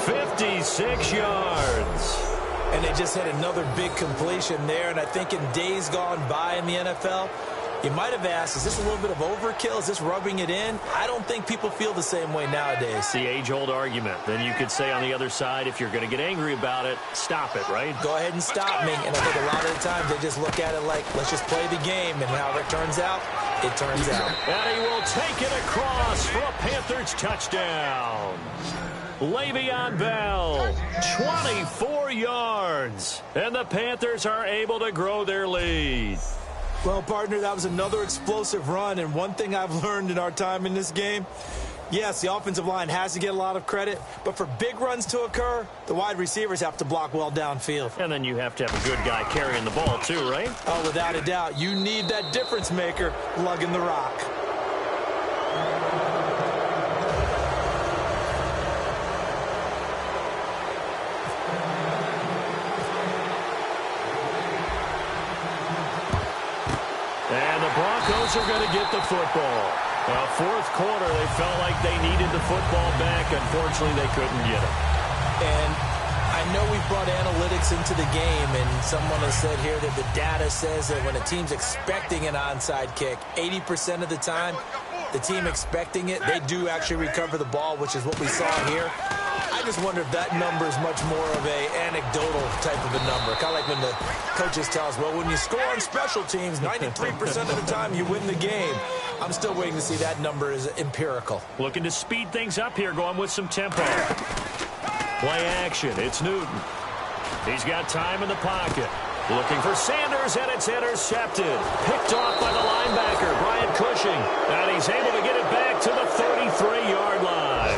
56 yards. And they just had another big completion there. And I think in days gone by in the NFL, you might have asked, is this a little bit of overkill? Is this rubbing it in? I don't think people feel the same way nowadays. The age-old argument. Then you could say on the other side, if you're going to get angry about it, stop it, right? Go ahead and stop me. And I think a lot of the time they just look at it like, let's just play the game. And however it turns out, it turns out. And he will take it across for a Panthers touchdown. Le'Veon Bell, 24 yards. And the Panthers are able to grow their lead. Well, partner, that was another explosive run, and one thing I've learned in our time in this game, yes, the offensive line has to get a lot of credit, but for big runs to occur, the wide receivers have to block well downfield. And then you have to have a good guy carrying the ball too, right? Oh, without a doubt. You need that difference maker lugging the rock. And the Broncos are going to get the football. Fourth quarter, they felt like they needed the football back. Unfortunately, they couldn't get it. And I know we've brought analytics into the game, and someone has said here that the data says that when a team's expecting an onside kick, 80% of the time, the team expecting it, they do actually recover the ball, which is what we saw here. I just wonder if that number is much more of a anecdotal type of a number. Kind of like when the coaches tell us, well, when you score on special teams, 93% of the time you win the game. I'm still waiting to see that number is empirical. Looking to speed things up here, going with some tempo. Play action, it's Newton. He's got time in the pocket. Looking for Sanders, and it's intercepted. Picked off by the linebacker, Brian Cushing. And he's able to get it back to the 33-yard line.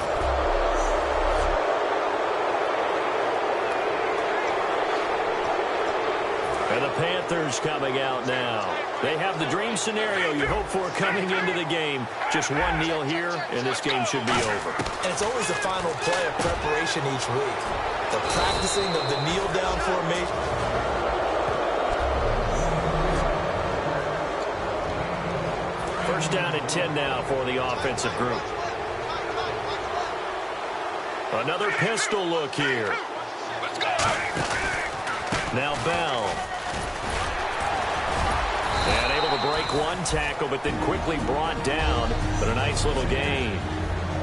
And the Panthers coming out now. They have the dream scenario you hope for coming into the game. Just one kneel here, and this game should be over. And it's always the final play of preparation each week. The practicing of the kneel-down formation. First down and 10 now for the offensive group. Another pistol look here. Now Bell. And able to break one tackle, but then quickly brought down. But a nice little gain.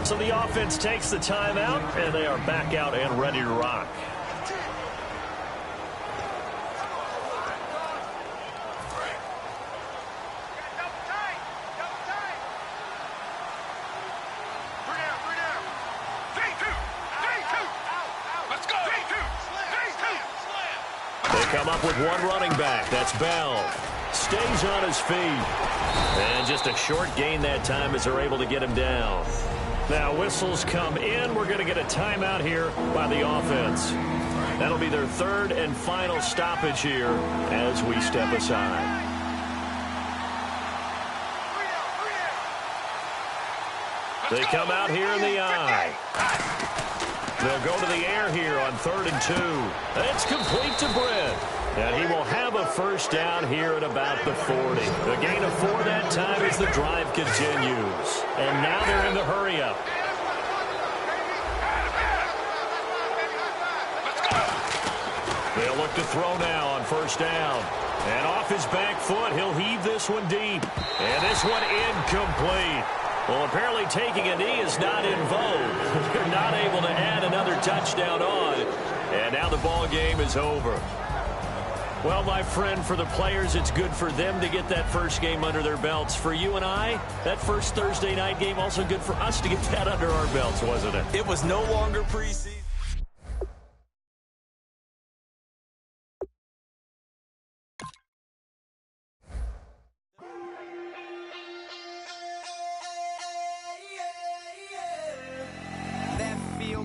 So the offense takes the timeout, and they are back out and ready to rock. come up with one running back. That's Bell. Stays on his feet. And just a short gain that time as they're able to get him down. Now whistles come in. We're going to get a timeout here by the offense. That'll be their third and final stoppage here as we step aside. They come out here in the eye. They'll go to the air here on 3rd and 2. It's complete to Britt. And he will have a first down here at about the 40. The gain of 4 that time as the drive continues. And now they're in the hurry-up. They'll look to throw now on first down. And off his back foot, he'll heave this one deep. And this one incomplete. Well, apparently taking a knee is not in vogue. They're not able to add another touchdown on. And now the ball game is over. Well, my friend, for the players, it's good for them to get that first game under their belts. For you and I, that first Thursday night game, also good for us to get that under our belts, wasn't it? It was no longer preseason.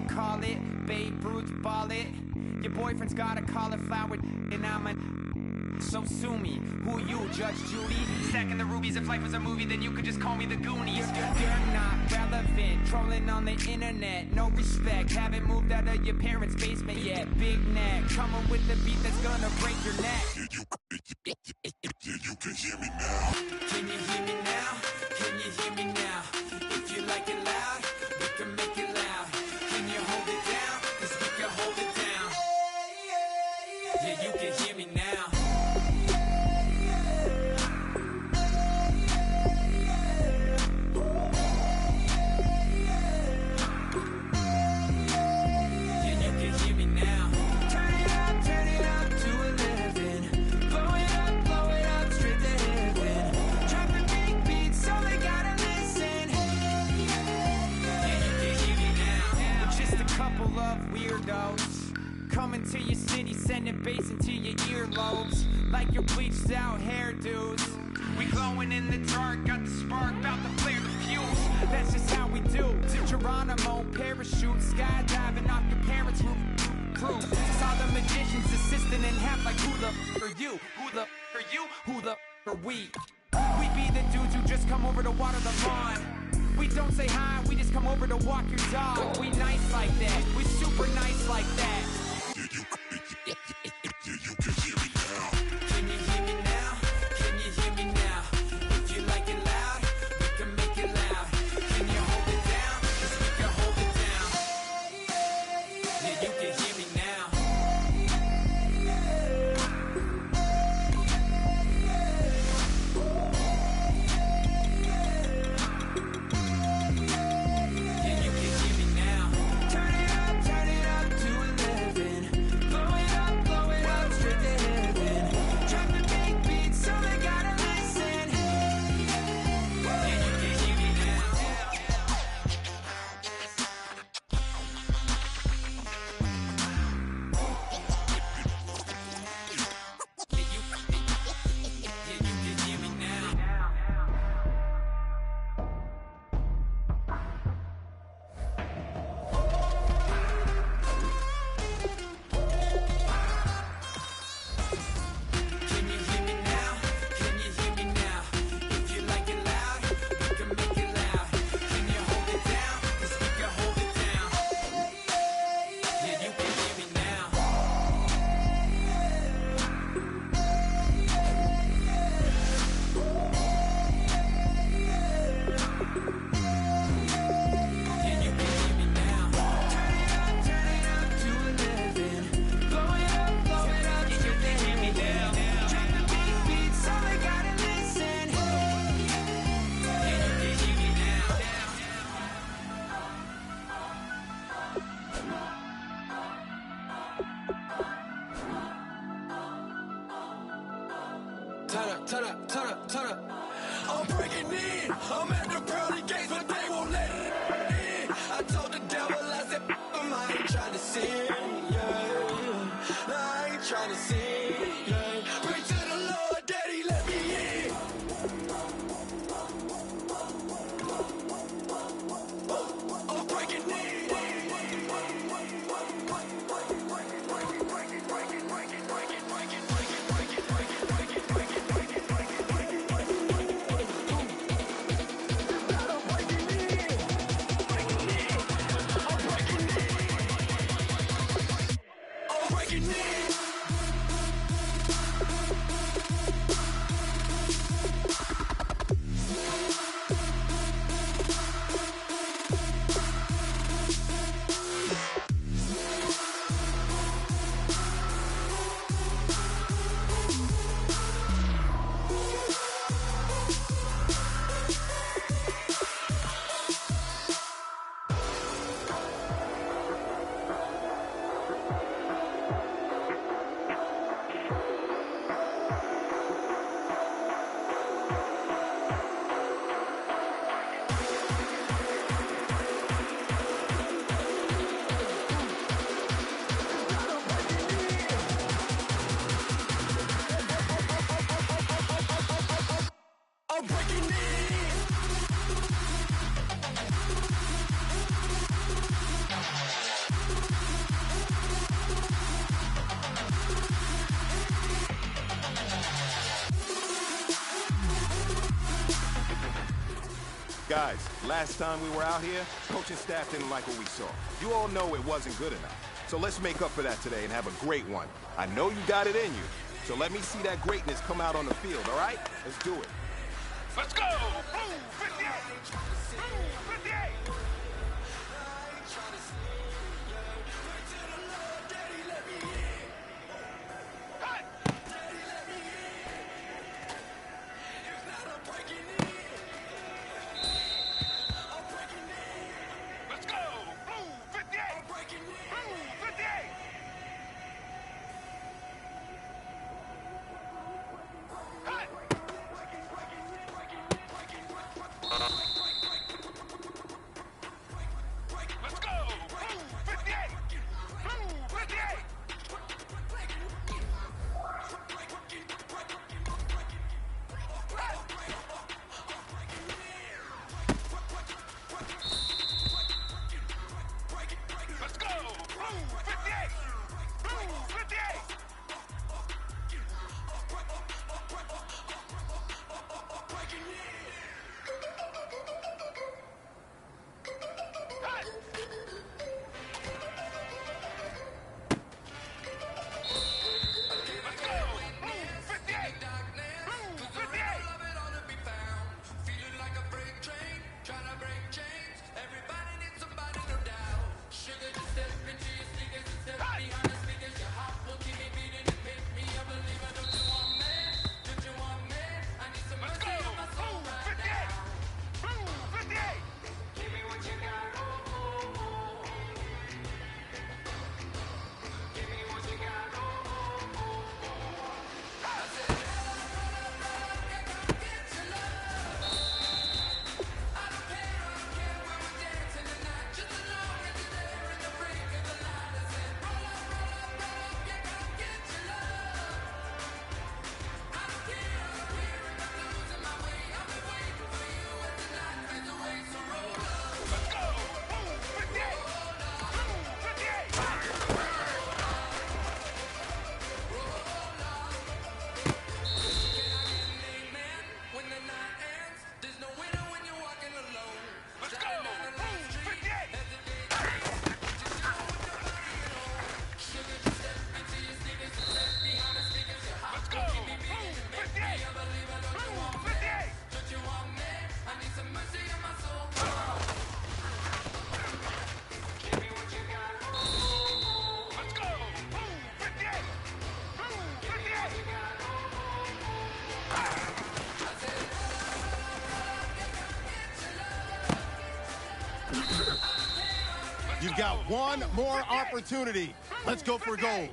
Call it, Babe Ruth ball it. Your boyfriend's got a cauliflower and I'm a... So sue me, who you, Judge Judy? Stacking the rubies, if life was a movie, then you could just call me the Goonies. You're not relevant, trolling on the internet, no respect. Haven't moved out of your parents' basement yet. Big neck, coming with the beat that's gonna break your neck. You can hear me now. Can you hear me now? Can you hear me now? If you like it loud, we can make it loud. Can you hold it down? 'Cause we can hold it down. Yeah, you can hear me now. Yeah, you can hear me now. Turn it up to 11. Blow it up, straight to heaven. Dropping big beats, so they gotta listen. Yeah, you can hear me now. We're just a couple of weirdos coming to your city, sending bass into your earlobes like your bleached out hairdos. We glowing in the dark, got the spark, about to flare the fuse. That's just how we do. Geronimo, parachute, skydiving off your parents' roof. Crew, saw the magician's assistant in half like who the f are you? Who the f are you? Who the f are we? We be the dudes who just come over to water the lawn. We don't say hi, we just come over to walk your dog. We nice like that, we super nice like that. You can hear me now. Can you hear me now? Can you hear me now? If you like it loud, we can make it loud. Can you hold it down? 'Cause we can hold it down. Yeah, you can hear me now. Yeah, you can hear me now. Turn it up to 11. Blow it up, straight to heaven. Dropping big beats, so they gotta listen. Yeah, you can hear me now. Yeah, you can hear me now. Can you hear me now? Can you hear me now? If you like it loud, we can make it loud. Can you hold it down? 'Cause we can hold it down. Yeah, you can hear me now. Yeah, you can hear me now. Turn it up to 11. Blow it up, yeah, you can hear me now. Drop the big beats, so they gotta listen. Yeah, you can hear me now. Turn up. I'm breaking in. I'm at the pearly gates, but they won't let it in. I told the devil, I said, I ain't trying to sin. Yeah. I ain't trying to sin. breaking in. I'm breaking in. Guys, last time we were out here, coaching staff didn't like what we saw. You all know it wasn't good enough. So let's make up for that today and have a great one. I know you got it in you. So let me see that greatness come out on the field, all right? Let's do it. Let's go! Blue 58! Blue 58! Let's go! Blue 58! Blue 58! Let's go! Blue 58! Blue 58! Let's go! Blue 58! Blue 58! Let's go! Blue 58! Blue 58! Feeling like a freight train, trying to break chains. Everybody needs somebody to doubt. Sugar, just step into your sneakers and step behind the speakers. Your heart will keep me beating and make me a believer. Don't you want me? Don't you want me? I need some Let's mercy go! on my soul Blue right 58! now. Blue 58! Give me what you got. Oh, oh, oh. Give me what you got. Oh, oh, oh. I said, get your love. I don't care where we're dancing tonight. Just as long as you're there in the break of the light. I said, roll up, you gotta get your love. I don't care if I'm losing my way. I've been waiting for you as the night fades away. So roll up. Let's go! Blue 58! Blue 58! Amen. When the night ends, there's no winner when you're walking alone. Let's go! Blue 58! Let's go! Blue 58! Blue 58! Don't you want me? I need some mercy on my soul. Come on. Give me what you got. Let's go! Blue 58! Blue 58! You've got one more opportunity. Let's go for gold.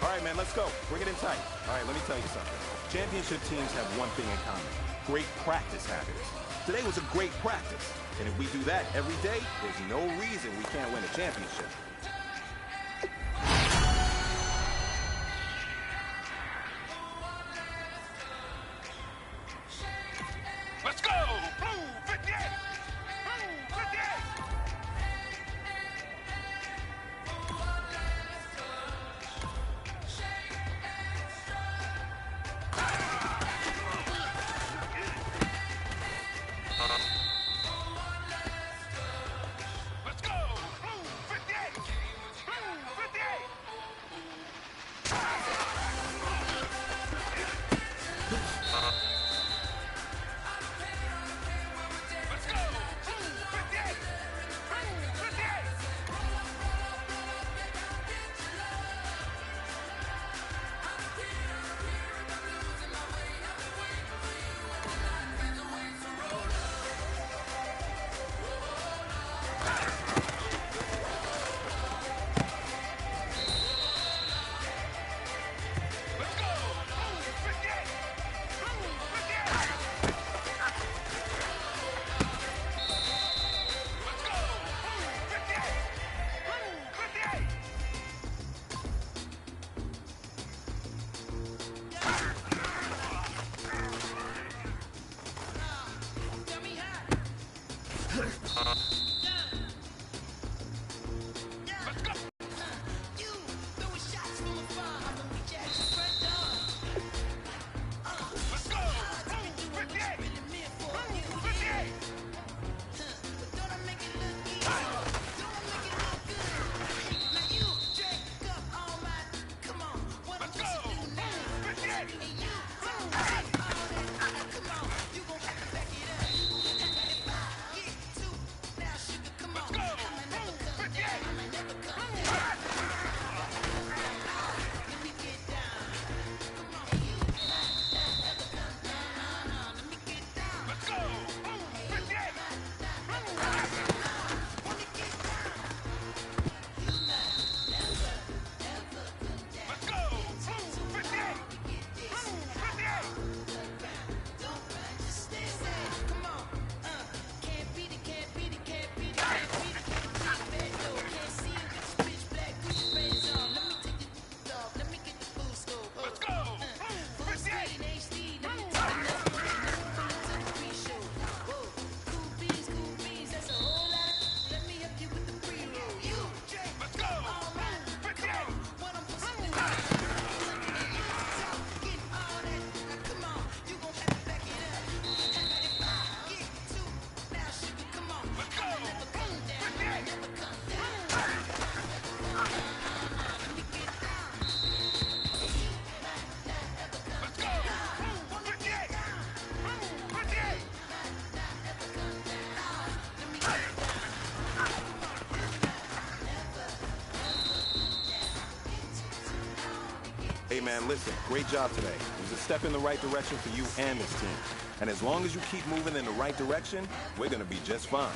All right, man, let's go. Bring it in tight. All right, let me tell you something. Championship teams have one thing in common: great practice habits. Today was a great practice, and if we do that every day, there's no reason we can't win a championship. Let's go! Blue 58! Blue 58! Hey, man, listen, great job today. It was a step in the right direction for you and this team. And as long as you keep moving in the right direction, we're going to be just fine.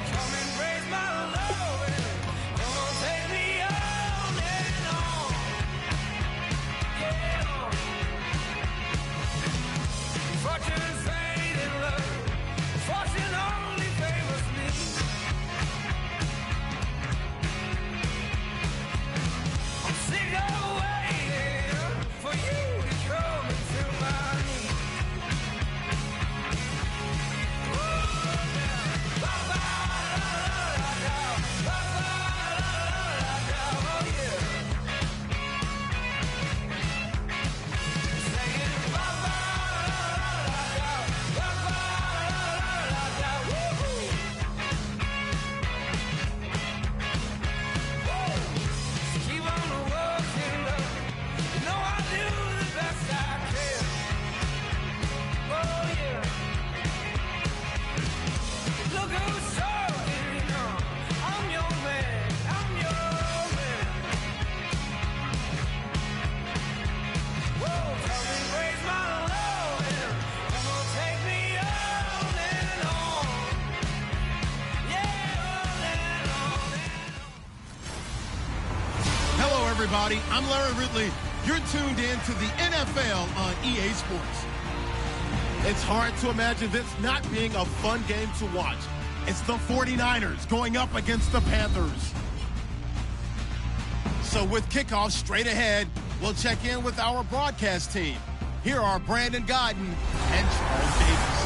Come and raise my love, and come on, take me up. everybody. I'm Larry Ridley. You're tuned in to the NFL on EA Sports. It's hard to imagine this not being a fun game to watch. It's the 49ers going up against the Panthers. So with kickoff straight ahead, we'll check in with our broadcast team. Here are Brandon Godden and Charles Davis.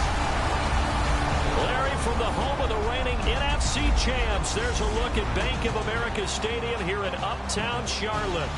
Larry, from the home of the reigning NFC champs, there's a look at Bank of America Stadium here in Uptown Charlotte.